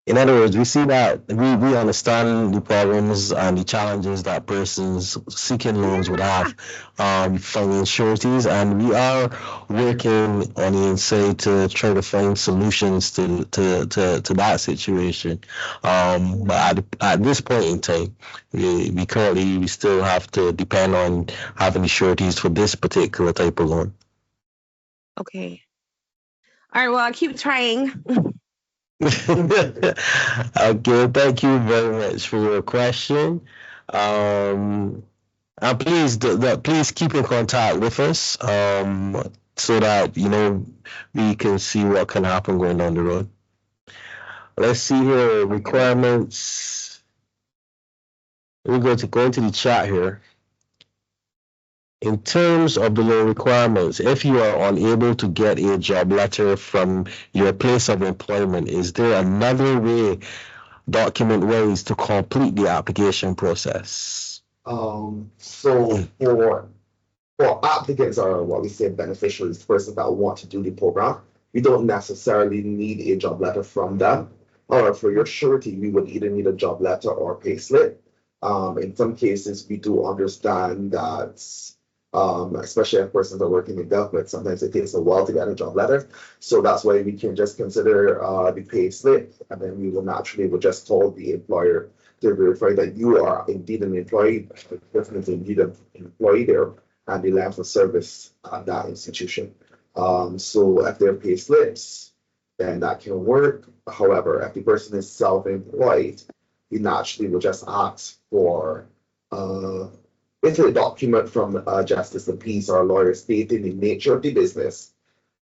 In other words, we see that we understand the problems and the challenges that persons seeking loans would have finding sureties, and we are working on the inside to try to find solutions to that situation. But at this point in time, we currently still have to depend on having the sureties for this particular type of loan. Okay. All right, well, I'll keep trying. Okay, thank you very much for your question. And please, please keep in contact with us, so that we can see what can happen going down the road. Let's see here requirements. We're going to go into the chat here. In terms of the loan requirements, if you are unable to get a job letter from your place of employment, is there another way, document-wise, to complete the application process? So for applicants or what we say beneficiaries, persons that want to do the program, we don't necessarily need a job letter from them. Or for your surety, we would either need a job letter or pay slip. In some cases, we do understand that especially if persons are working in government, sometimes it takes a while to get a job letter. So that's why we can just consider the pay slip, and then we will naturally just call the employer to verify that you are indeed an employee, definitely indeed an employee there, and the length of service at that institution. So if there are pay slips, then that can work. However, if the person is self-employed, we naturally will just ask for basically a document from Justice of Peace or a lawyer stating the nature of the business,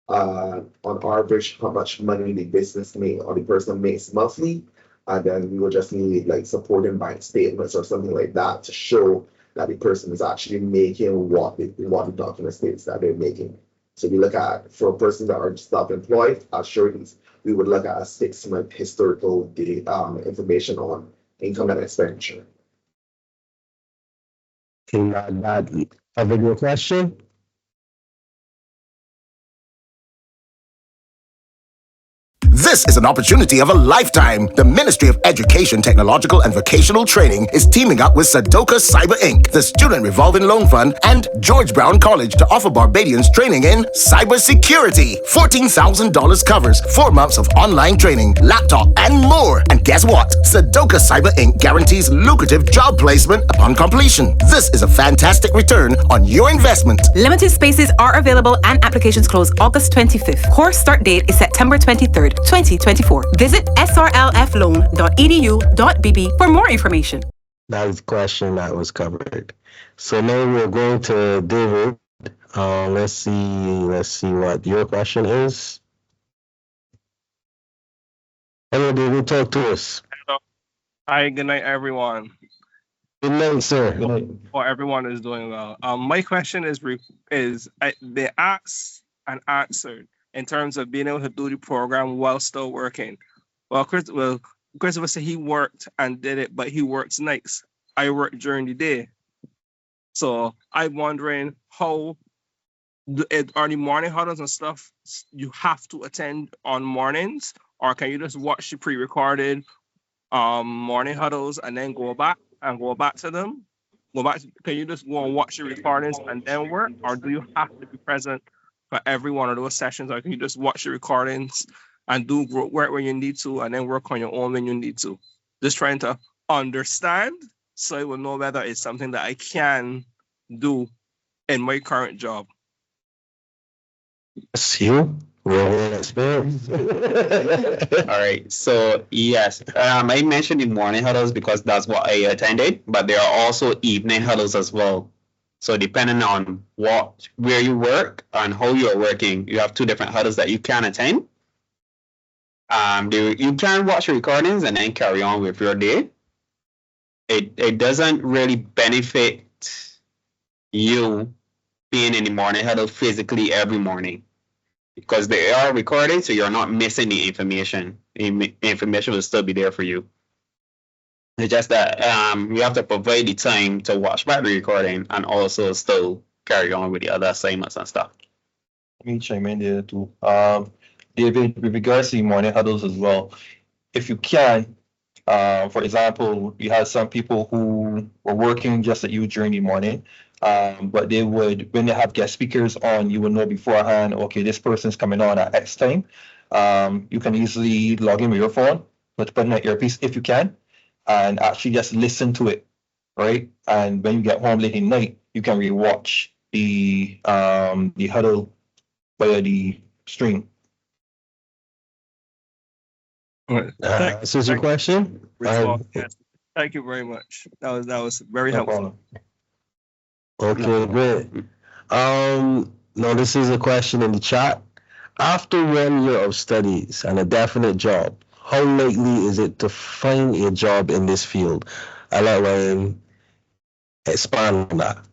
on average how much money the business makes or the person makes monthly, and then we will just need like supporting bank statements or something like that to show that the person is actually making what the document states that they're making. So we look at, for persons that are self-employed, sureties, we would look at a 6-month historical data, information on income and expenditure. Can that cover your question? This is an opportunity of a lifetime. The Ministry of Education, Technological and Vocational Training is teaming up with Sudoka Cyber Inc., the Student Revolving Loan Fund, and George Brown College to offer Barbadians training in cybersecurity. $14,000 covers 4 months of online training, laptop, and more. And guess what? Sudoka Cyber Inc. guarantees lucrative job placement upon completion. This is a fantastic return on your investment. Limited spaces are available and applications close August 25th. Course start date is September 23rd, 2024. Visit srlfloan.edu.bb for more information. That is the question that was covered. So now we're going to David. Let's see what your question is. Hello, David, talk to us. Hello. Hi, good night, everyone. Good night, sir. Hope everyone is doing well. My question is they asked and answered in terms of being able to do the program while still working. Well, Christopher said he worked and did it, but he works nights. I work during the day. So I'm wondering how are the morning huddles and stuff you have to attend on mornings, or can you just watch the pre-recorded morning huddles and then go back to them? Can you just go and watch the recordings and then work, or do you have to be present for every one of those sessions, or can you just watch the recordings and do work when you need to and then work on your own when you need to? Just trying to understand so I will know whether it's something that I can do in my current job. That's you. Well, experience. All right. So yes, I mentioned the morning huddles because that's what I attended, but there are also evening huddles as well. So depending on where you work and how you are working, you have two different huddles that you can attend. You can watch recordings and then carry on with your day. It doesn't really benefit you being in the morning huddle physically every morning, because they are recorded, so you're not missing the information. The information will still be there for you. It's just that you have to provide the time to watch back the recording and also still carry on with the other assignments and stuff. Let me chime in there too. David, with regards to the morning huddles as well, if you can, for example, you had some people who were working just like you during the morning, but they would, when they have guest speakers on, you would know beforehand, okay, this person's coming on at X time. You can easily log in with your phone, but put in an earpiece if you can, and actually just listen to it, right? And when you get home late at night, you can rewatch the huddle via the stream. This is your question? Yes. Thank you very much. That was very helpful. Okay, great. Now this is a question in the chat. After 1 year of studies and a definite job, how likely is it to find a job in this field? I'll let Ryan expand on that.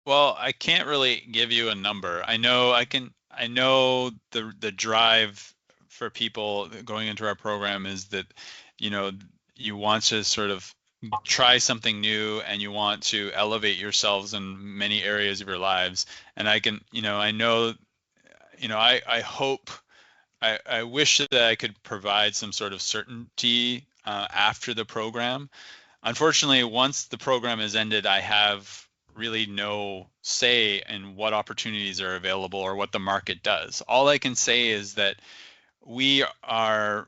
Well, I can't really give you a number. I know the drive for people going into our program is that, you want to sort of try something new and you want to elevate yourselves in many areas of your lives. And I wish that I could provide some sort of certainty after the program. Unfortunately, once the program is ended, I have really no say in what opportunities are available or what the market does. All I can say is that we are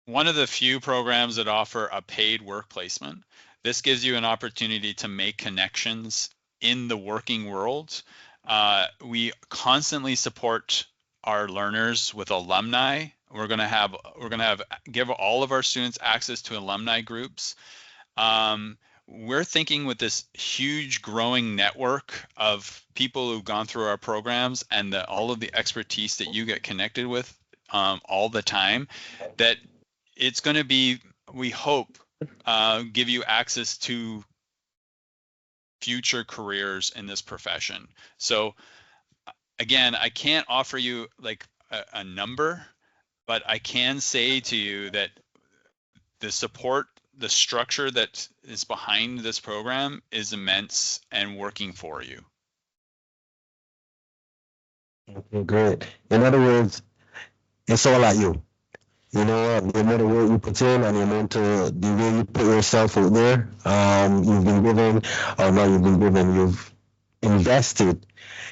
one of the few programs that offer a paid work placement. This gives you an opportunity to make connections in the working world. We constantly support our learners with alumni. We're going to give all of our students access to alumni groups. We're thinking with this huge growing network of people who've gone through our programs and all of the expertise that you get connected with all the time, that it's going to be, we hope, give you access to future careers in this profession. So again, I can't offer you like a number, but I can say to you that the support, the structure that is behind this program is immense and working for you. Okay, great. In other words, it's all at you. You know what? The amount of work you put in and the way you put yourself out there, you've invested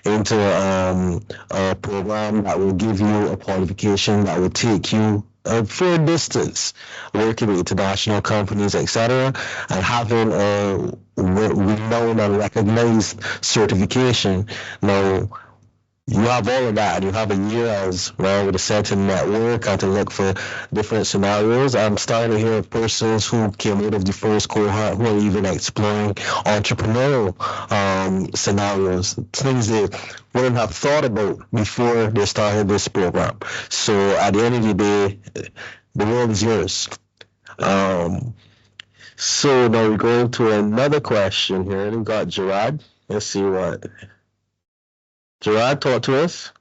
into a program that will give you a qualification that will take you a fair distance, working with international companies, etc., and having a renowned and recognized certification. Now, you have all of that, and you have a year as well with a certain network and to look for different scenarios. I'm starting to hear of persons who came out of the first cohort who are even exploring entrepreneurial scenarios, things they wouldn't have thought about before they started this program. So at the end of the day, the world is yours. So now we're going to another question here. We've got Gerard. Let's see what. Gerard, talk to us.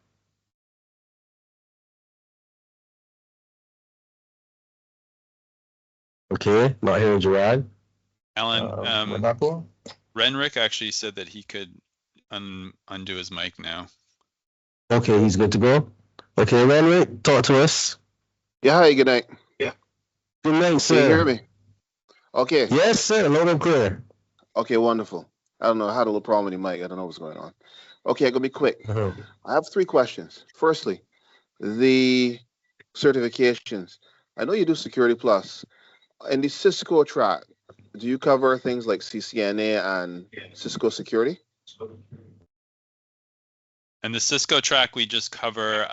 Okay, not hearing Gerard. Alan, Renrick actually said that he could undo his mic now. Okay, he's good to go. Okay, Renrick, talk to us. Yeah, hi, good night. Good night, Can you sir. hear me? Okay. Yes, sir. Loud and clear. Okay, wonderful. I don't know, I had a little problem with the mic. I don't know what's going on. Okay, I'm gonna be quick. I have 3 questions. Firstly, the certifications. I know you do Security Plus. In the Cisco track, do you cover things like CCNA and Cisco Security? And the Cisco track, we just cover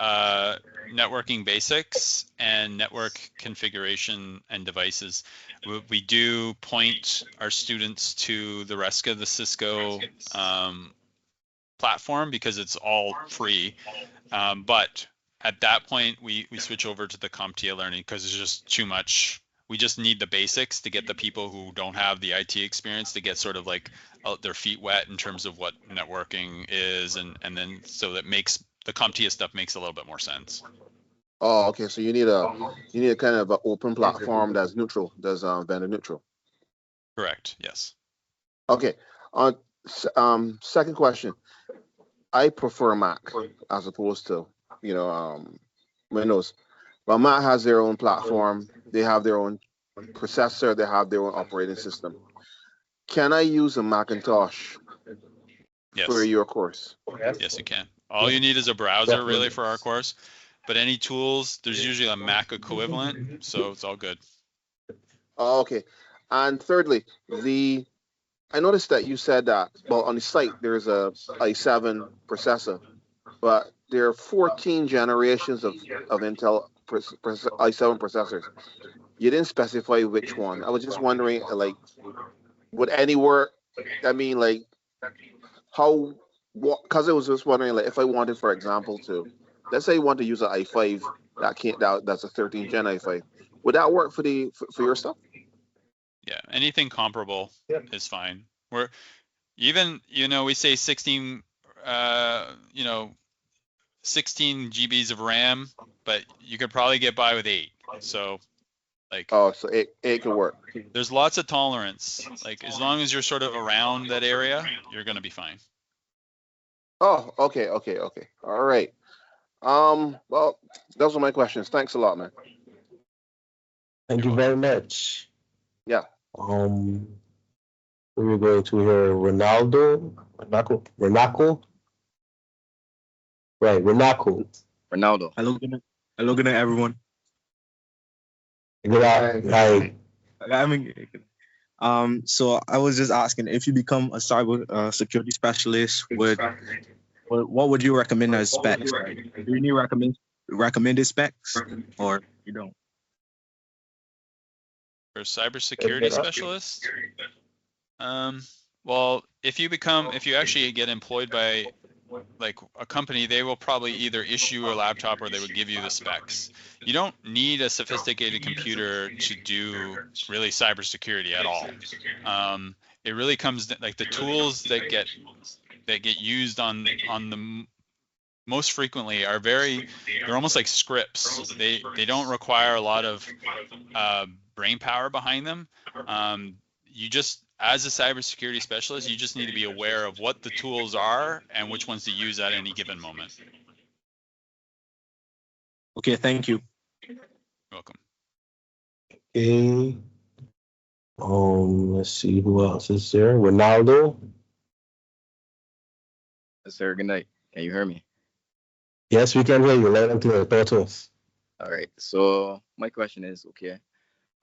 networking basics and network configuration and devices. We do point our students to the rest of the Cisco platform because it's all free. But at that point, we switch over to the CompTIA learning because it's just too much. We just need the basics to get the people who don't have the IT experience to get sort of like their feet wet in terms of what networking is, and then so that makes the CompTIA stuff makes a little bit more sense. Oh, okay. So you need a kind of an open platform that's neutral, that's vendor neutral. Correct. Yes. Okay. Second question. I prefer Mac as opposed to Windows. But Mac has their own platform. They have their own processor. They have their own operating system. Can I use a Macintosh for your course? Yes, you can. All you need is a browser really for our course. But any tools, there's usually a Mac equivalent, so it's all good. Oh, okay. And thirdly, I noticed that you said that, well, on the site, there's a i7 processor, but there are 14 generations of Intel i7 processors. You didn't specify which one. I was just wondering, like, would any work, I mean, like, because I was just wondering, like, if I wanted, for example, let's say you want to use an i5 that's a 13 gen i5, would that work for your stuff? Yeah, anything comparable is fine. We're even, we say 16 GBs of RAM, but you could probably get by with 8. So so 8 could work. There's lots of tolerance. Like as long as you're sort of around that area, you're gonna be fine. Oh, okay. All right. Well, those are my questions. Thanks a lot, man. Thank you very much. Yeah. We're going to hear Ronaldo. Right, Ronaldo. Hello, good night, everyone. Good night. So I was just asking, if you become a cyber security specialist, what would you recommend as specs? Do you need recommended specs, or you don't? For cybersecurity specialists, well, if you actually get employed by like a company, they will probably either issue a laptop or they would give you the specs. You don't need a sophisticated computer to do really cybersecurity at all. It really comes like the tools that get used on the most frequently are they're almost like scripts. They don't require a lot of brain power behind them. You just, as a cybersecurity specialist, you just need to be aware of what the tools are and which ones to use at any given moment. Okay, thank you. You're welcome. Okay. Let's see who else is there. Ronaldo. Yes, sir. Good night. Can you hear me? Yes, we can hear you. Let them talk to us. All right. So my question is, okay.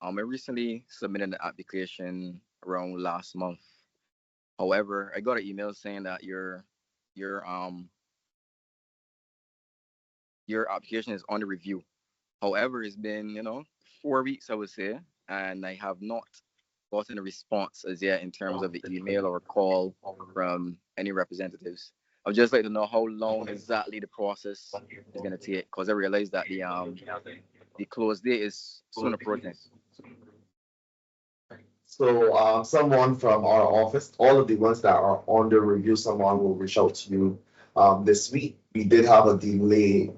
I recently submitted an application around last month. However, I got an email saying that your application is under review. However, it's been 4 weeks, I would say, and I have not gotten a response as yet in terms of the email or call from any representatives. I would just like to know how long exactly the process is going to take, because I realize that the close date is soon approaching. So someone from our office, all of the ones that are under review, someone will reach out to you this week. We did have a delay.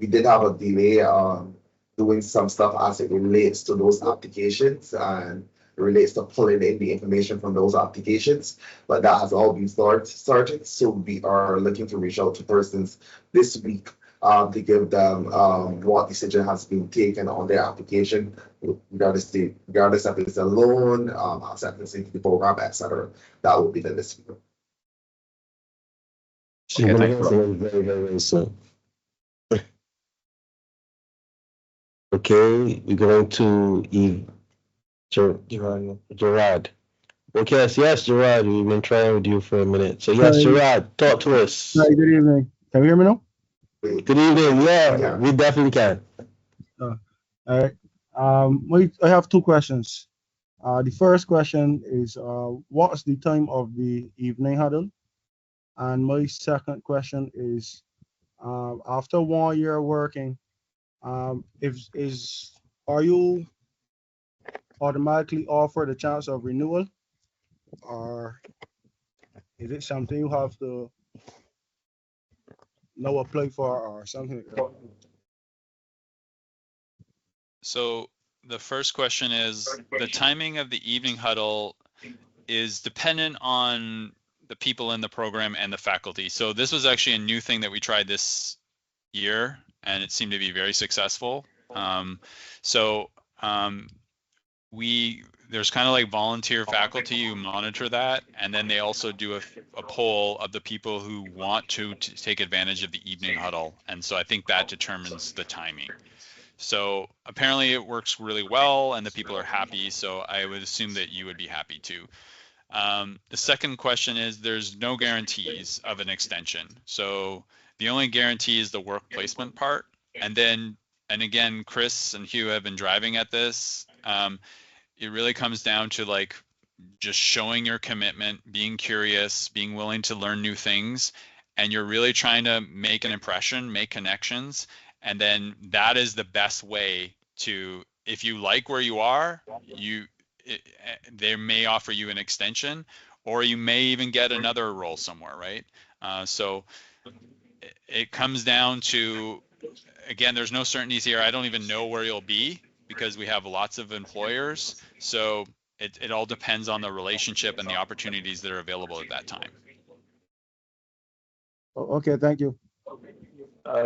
Doing some stuff as it relates to those applications and it relates to pulling in the information from those applications. But that has all been started. So we are looking to reach out to persons this week to give them what decision has been taken on their application, regardless if it's a loan, acceptance into the program, etc. That would be the list. Okay, very, very soon. Okay, we're going to Gerard. Okay, yes, Gerard, we've been trying with you for a minute. So yes, Gerard, talk to us. Hi, good evening. Can you hear me now? Good evening. Yeah, we definitely can. All right. I have two questions. The first question is, what's the time of the evening huddle? And my second question is, after 1 year working, are you automatically offered a chance of renewal, or is it something you have to now apply for, or something like that? So the first question is, the timing of the evening huddle is dependent on the people in the program and the faculty. So this was actually a new thing that we tried this year, and it seemed to be very successful. There's kind of like volunteer faculty who monitor that, and then they also do a poll of the people who want to take advantage of the evening huddle, and so I think that determines the timing. So apparently it works really well, and the people are happy, so I would assume that you would be happy too. The second question is, there's no guarantees of an extension. So the only guarantee is the work placement part. And again, Chris and Hugh have been driving at this. It really comes down to like just showing your commitment, being curious, being willing to learn new things, and you're really trying to make an impression, make connections. And then that is the best way to, if you like where you are, they may offer you an extension, or you may even get another role somewhere, right? So it comes down to, again, there's no certainties here. I don't even know where you'll be because we have lots of employers. So it all depends on the relationship and the opportunities that are available at that time. Okay, thank you.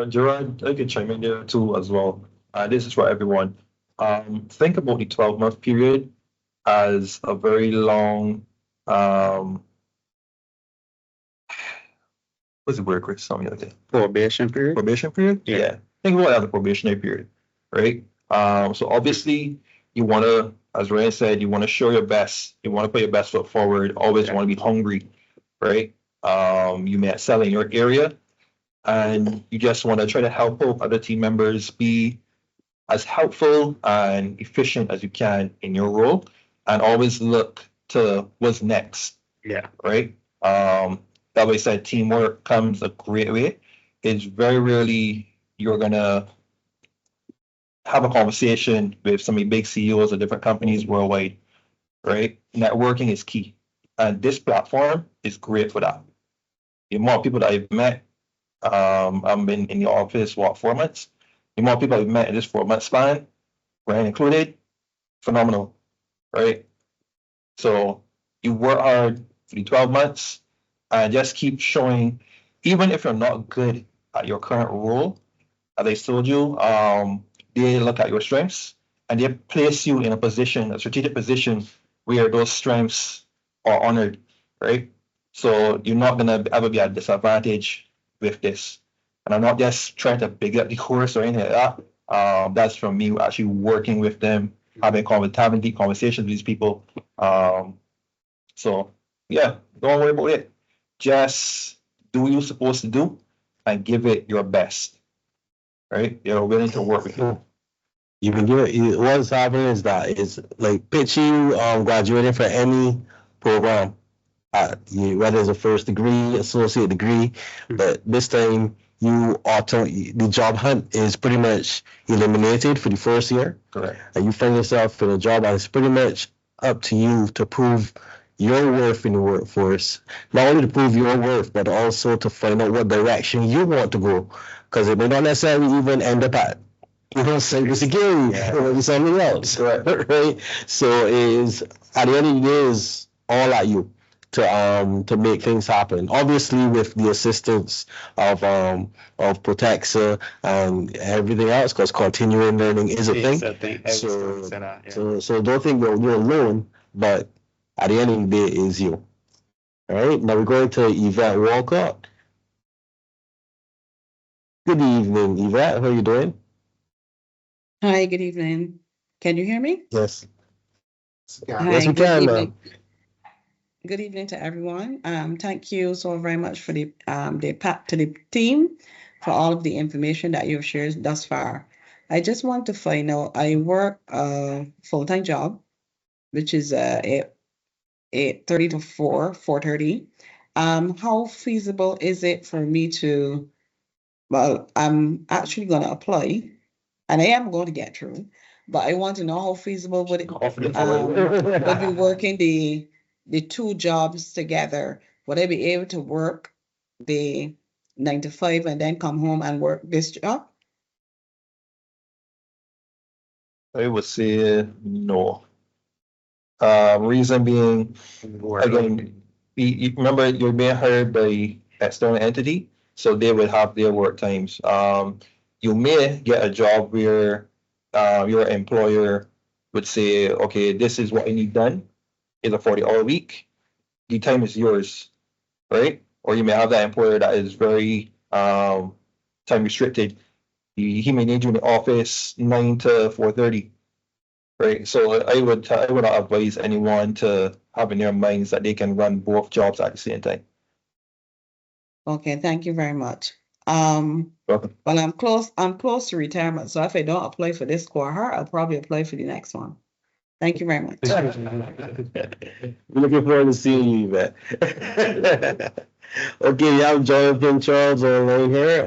Gerard, I can chime in there too as well. This is for everyone. Think about the 12-month period as a very long, what's the word, Chris? Something like that. Probation period? Probation period? Yeah. Think about it as a probationary period, right? So obviously you want to, as Ryan said, you want to show your best. You want to put your best foot forward. Always want to be hungry, right? You may excel in your area, and you just want to try to help other team members be as helpful and efficient as you can in your role, and always look to what's next. Yeah. Right? That way said, teamwork comes a great way. It's very rarely you're gonna have a conversation with some of the big CEOs of different companies worldwide, right? Networking is key. And this platform is great for that. The more people that I've met, I've been in the office, 4 months? The more people I've met in this 4 month span, Ryan included, phenomenal, right? So you work hard for the 12 months and just keep showing, even if you're not good at your current role, as I told you, they look at your strengths and they place you in a position, a strategic position where those strengths are honored, right? So you're not gonna ever be at a disadvantage with this. And I'm not just trying to big up the course or anything like that. That's from me actually working with them, having deep conversations with these people. So yeah, don't worry about it. Just do what you're supposed to do and give it your best. Right? You're willing to work with you. You can give it. What's happening is that it's like pitch you graduating from any program, whether it's a first degree, associate degree, but this time the job hunt is pretty much eliminated for the first year. Correct. And you find yourself in a job, and it's pretty much up to you to prove your worth in the workforce. Not only to prove your worth, but also to find out what direction you want to go. Because it may not necessarily even end up at, cybersecurity, or maybe something else, right? So it is, at the end of the day, is all at you. to make things happen. Obviously, with the assistance of Protexxa and everything else, because continuing learning is a thing. So don't think you're alone, but at the end of the day, it is you. All right. Now we're going to Yvette Walcott. Good evening, Yvette. How are you doing? Hi, good evening. Can you hear me? Yes. Hi, Yes, we good can, evening. ma'am. Good evening to everyone. Thank you so very much for the to the team for all of the information that you've shared thus far. I just want to find out, I work a full-time job, which is 8:30 to 4:30. How feasible is it for me to, well, I'm actually going to apply and I am going to get through, but I want to know how feasible would be working the two jobs together. Would I be able to work the 9 to 5 and then come home and work this job? I would say no. Reason being, again, remember you're being hired by external entity, so they would have their work times. You may get a job where your employer would say, okay, this is what I need done. It's a 40-hour week. The time is yours, right? Or you may have that employer that is very time restricted. He may need you in the office 9 to 4:30. Right. So I would not advise anyone to have in their minds that they can run both jobs at the same time. Okay, thank you very much. Welcome. Well, I'm close to retirement, so if I don't apply for this cohort, I'll probably apply for the next one. Thank you very much. We're looking forward to seeing you, Yvette. Okay, we have Jonathan Charles online here.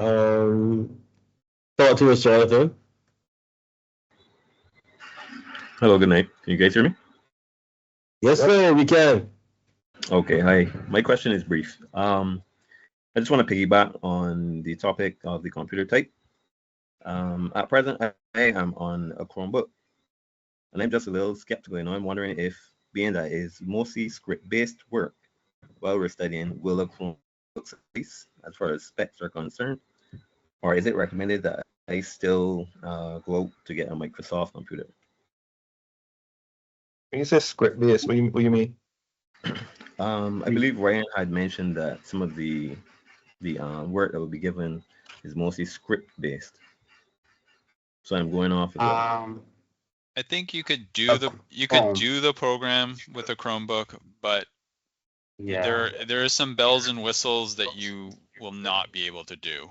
Talk to us, Jonathan. Hello, good night. Can you guys hear me? Yes, sir, we can. Okay, hi. My question is brief. I just want to piggyback on the topic of the computer type. At present, I am on a Chromebook, and I'm just a little skeptical. I'm wondering if, being that is mostly script-based work while we're studying, will a Chromebook suffice as far as specs are concerned, or is it recommended that I still go out to get a Microsoft computer? When you say script based, what do you mean? I believe Ryan had mentioned that some of the work that will be given is mostly script based. So I'm going off of that. I think you could do the program with a Chromebook, but there is some bells and whistles that you will not be able to do.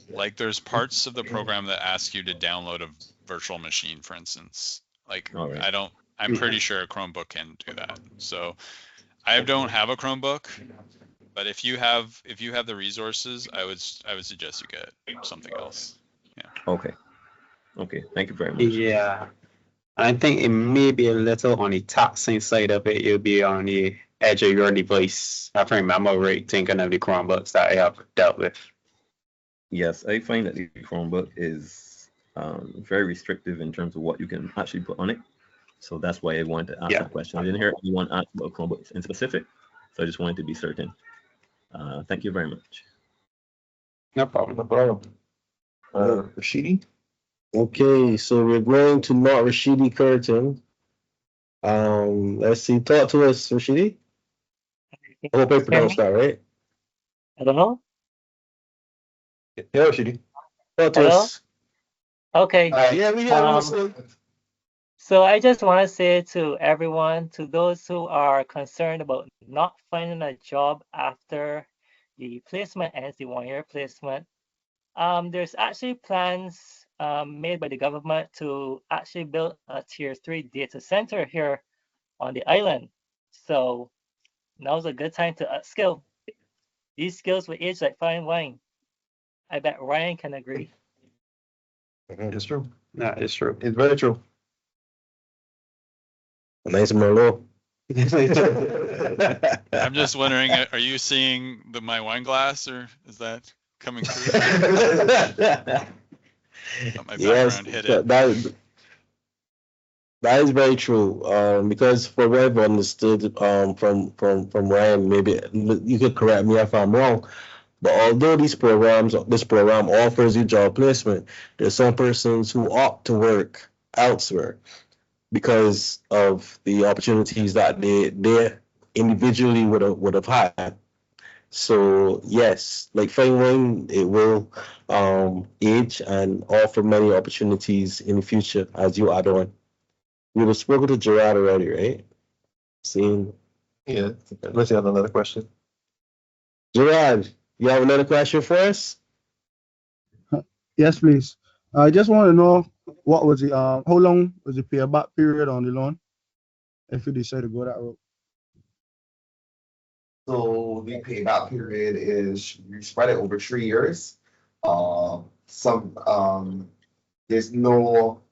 Like there's parts of the program that ask you to download a virtual machine, for instance. Like I'm pretty sure a Chromebook can do that. So I don't have a Chromebook, but if you have the resources, I would suggest you get something else. Yeah. Okay. Thank you very much. Yeah. I think it may be a little on the taxing side of it. It'll be on the edge of your device. If I remember right, thinking of the Chromebooks that I have dealt with. Yes, I find that the Chromebook is very restrictive in terms of what you can actually put on it. So that's why I wanted to ask that question. I didn't hear anyone ask about Chromebooks in specific, so I just wanted to be certain. Thank you very much. No problem. No problem. Rashidi? Okay, so we're going to not Rashidi Curtin. Let's see. Talk to us, Rashidi. I hope I pronounced that right. I don't know. Yeah, Rashidi. Talk to Hello? us. Okay. Yeah, we have So I just want to say to everyone, to those who are concerned about not finding a job after the placement ends, the 1-year placement, there's actually plans made by the government to actually build a tier 3 data center here on the island. So now's a good time to upskill. These skills will age like fine wine. I bet Ryan can agree. It's true. No, it's true. It's very true. Nice Merlot. I'm just wondering, are you seeing my wine glass, or is that coming through? My background hit it. That is very true. Because for what I've understood, from Ryan, maybe you could correct me if I'm wrong. But although this program offers you job placement, there's some persons who opt to work elsewhere because of the opportunities that they individually would have had. So yes, like fine wine, it will age and offer many opportunities in the future as you add on. We were spoken to Gerard already, right? Seeing. Yeah, let's have another question. Gerard, you have another question for us? Yes, please. I just want to know what was the how long was the payback period on the loan if you decide to go that route? So the payback period is we spread it over 3 years. There's no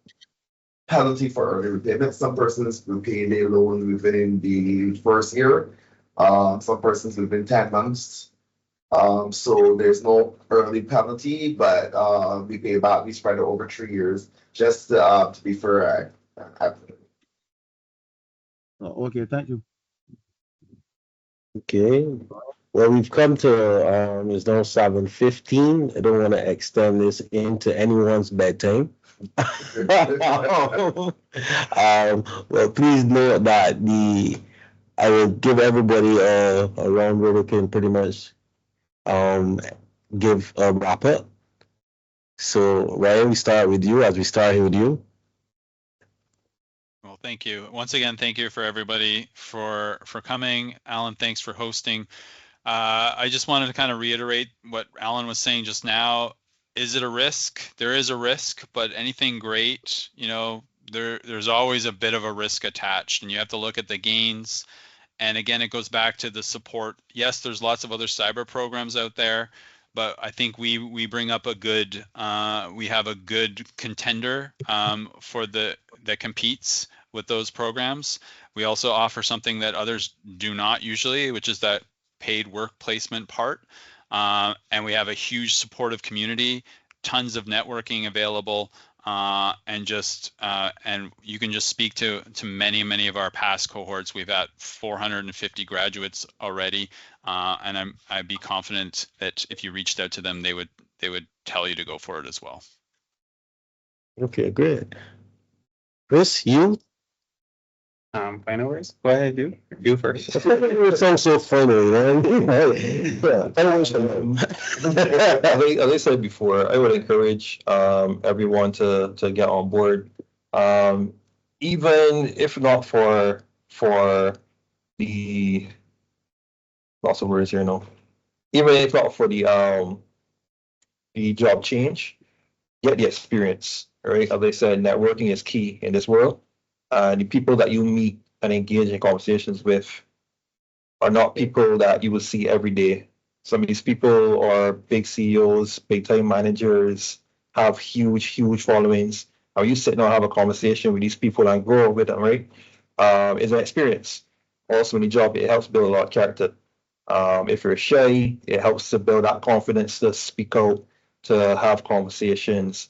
penalty for early repayment. Some persons repay their loan within the first year. Some persons within 10 months. So there's no early penalty, but we pay back, we spread it over 3 years. Just to be fair, Oh, okay, thank you. Okay. Well, we've come to it's now 7:15. I don't want to extend this into anyone's bedtime. Well, please note that I will give everybody a round where we can pretty much give a wrap up. So Ryan, we start with you as we start here with you. Well, thank you. Once again, thank you for everybody for coming. Allan, thanks for hosting. I just wanted to kind of reiterate what Allan was saying just now. Is it a risk? There is a risk, but anything great, there's always a bit of a risk attached, and you have to look at the gains. And again, it goes back to the support. Yes, there's lots of other cyber programs out there, but I think we bring up we have a good contender for that competes with those programs. We also offer something that others do not usually, which is that paid work placement part. And we have a huge supportive community, tons of networking available, and you can just speak to many of our past cohorts. We've had 450 graduates already, and I'd be confident that if you reached out to them, they would tell you to go for it as well. Okay, great. Chris, you? Final words? Go ahead, you first. It sounds so funny, man. As I said before, I would encourage everyone to get on board, even if not for the lots of words here, no. Even if not for the job change, get the experience. Right? As I said, networking is key in this world. The people that you meet and engage in conversations with are not people that you will see every day. Some of these people are big CEOs, big time managers, have huge followings. How you sit down and have a conversation with these people and grow with them, right? Is an experience. Also in the job, it helps build a lot of character. If you're shy, it helps to build that confidence to speak out, to have conversations.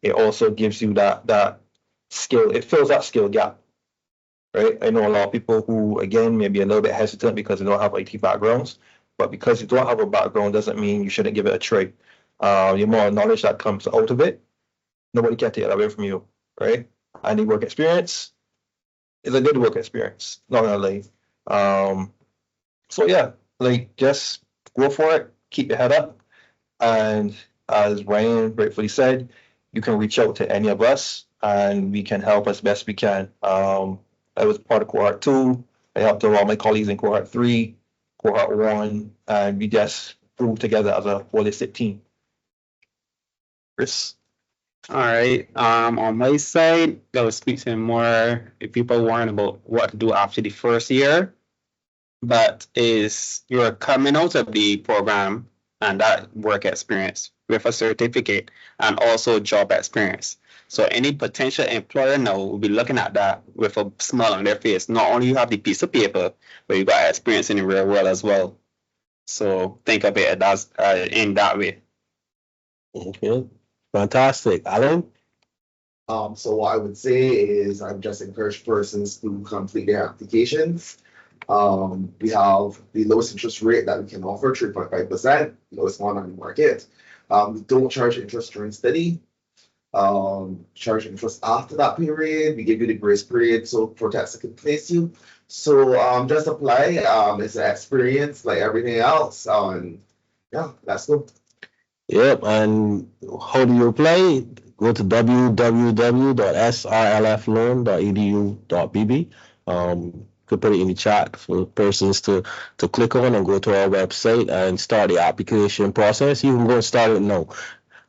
It also gives you that skill. It fills that skill gap, right? I know a lot of people who, again, may be a little bit hesitant because they don't have IT backgrounds, but because you don't have a background doesn't mean you shouldn't give it a try. The more knowledge that comes out of it, nobody can take it away from you, right? And the work experience is a good work experience, not gonna lie. So yeah, just go for it, keep your head up, and as Ryan rightfully said, you can reach out to any of us and we can help as best we can. I was part of cohort 2. I helped all my colleagues in cohort 3, cohort 1, and we just grew together as a holistic team. Chris? All right. On my side, I was speaking more if people worrying about what to do after the first year. But is you're coming out of the program and that work experience with a certificate and also job experience. So any potential employer now will be looking at that with a smile on their face. Not only you have the piece of paper, but you got experience in the real world as well. So think of it as in that way. Okay, fantastic. Allan? So what I would say is I would just encourage persons to complete their applications. We have the lowest interest rate that we can offer, 3.5%, lowest one on the market. We don't charge interest during study. Charge interest after that period. We give you the grace period so Protexxa can place you. So just apply. It's an experience like everything else. Yeah, let's go. Yep, and how do you apply? Go to www.srlfloan.edu.bb. Could put it in the chat for persons to click on and go to our website and start the application process. You can go and start it now,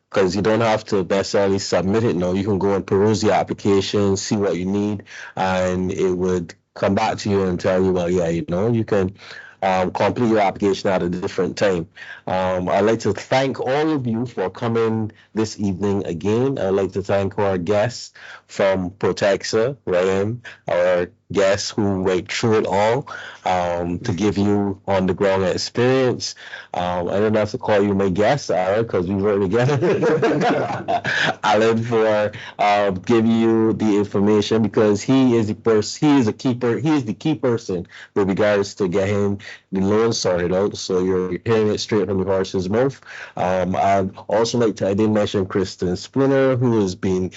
because you don't have to necessarily submit it now. You can go and peruse the application, see what you need, and it would come back to you and tell you, well, yeah, you can complete your application at a different time. I'd like to thank all of you for coming this evening again. I'd like to thank our guests from Protexxa, Ryan, our guest who went through it all to give you on-the-ground experience. I don't have to call you my guest, Allan, because we work together. Allan, for giving you the information, because he is the key person with regards to getting the loan sorted out. So you're hearing it straight from the horse's mouth. I'd also like to, I didn't mention Kristen Splinter, who has been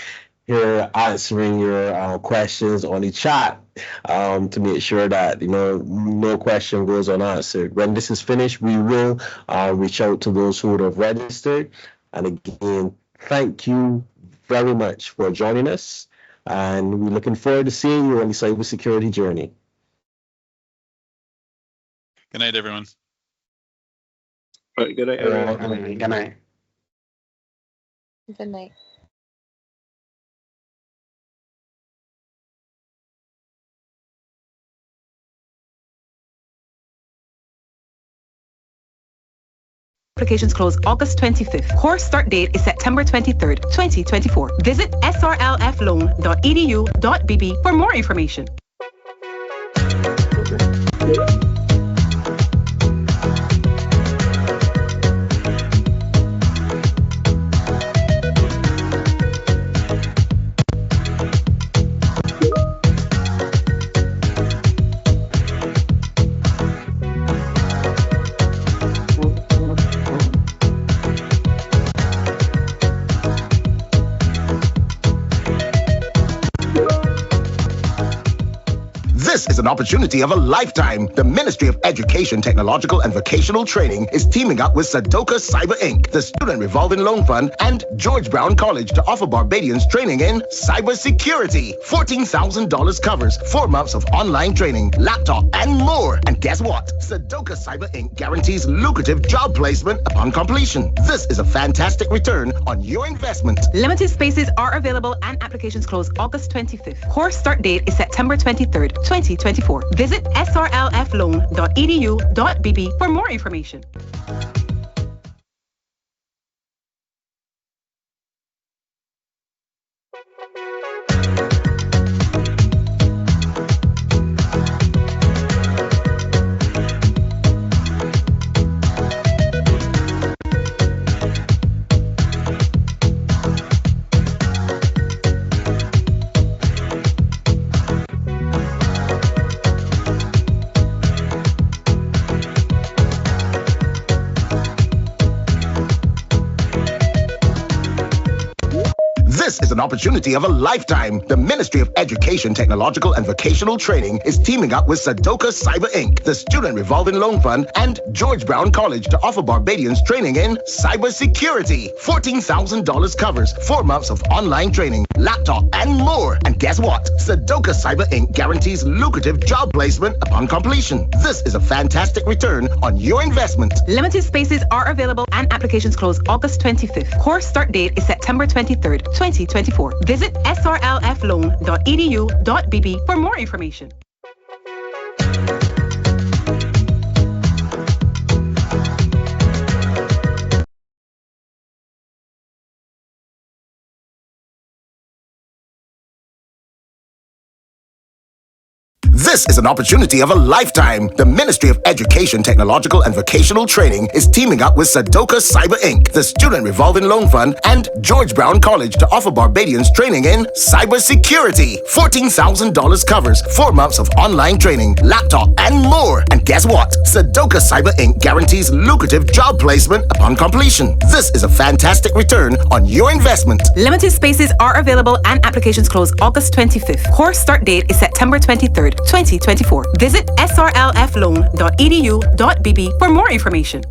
here answering your questions on the chat to make sure that no question goes unanswered. When this is finished, we will reach out to those who would have registered. And again, thank you very much for joining us, and we're looking forward to seeing you on the cybersecurity journey. Good night, everyone. All right, good night, everyone. Good night. Good night. Applications close August 25th. Course start date is September 23rd, 2024. Visit srlfloan.edu.bb for more information. This is an opportunity of a lifetime. The Ministry of Education, Technological and Vocational Training is teaming up with Sudoka Cyber Inc., the Student Revolving Loan Fund, and George Brown College to offer Barbadians training in cybersecurity. $14,000 covers 4 months of online training, laptop, and more. And guess what? Sudoka Cyber Inc. guarantees lucrative job placement upon completion. This is a fantastic return on your investment. Limited spaces are available and applications close August 25th. Course start date is September 23rd, 2024. Visit srlfloan.edu.bb for more information. This is an opportunity of a lifetime. The Ministry of Education, Technological and Vocational Training is teaming up with Sudoka Cyber Inc., the Student Revolving Loan Fund, and George Brown College to offer Barbadians training in cybersecurity. $14,000 covers 4 months of online training, laptop, and more. And guess what? Sudoka Cyber Inc. guarantees lucrative job placement upon completion. This is a fantastic return on your investment. Limited spaces are available and applications close August 25th. Course start date is September 23rd, 2024. Visit srlfloan.edu.bb for more information. This is an opportunity of a lifetime. The Ministry of Education, Technological and Vocational Training is teaming up with Sudoka Cyber Inc., the Student Revolving Loan Fund, and George Brown College to offer Barbadians training in cybersecurity. $14,000 covers 4 months of online training, laptop, and more. And guess what? Sudoka Cyber Inc. guarantees lucrative job placement upon completion. This is a fantastic return on your investment. Limited spaces are available and applications close August 25th. Course start date is September 23rd, 2024. Visit srlfloan.edu.bb for more information.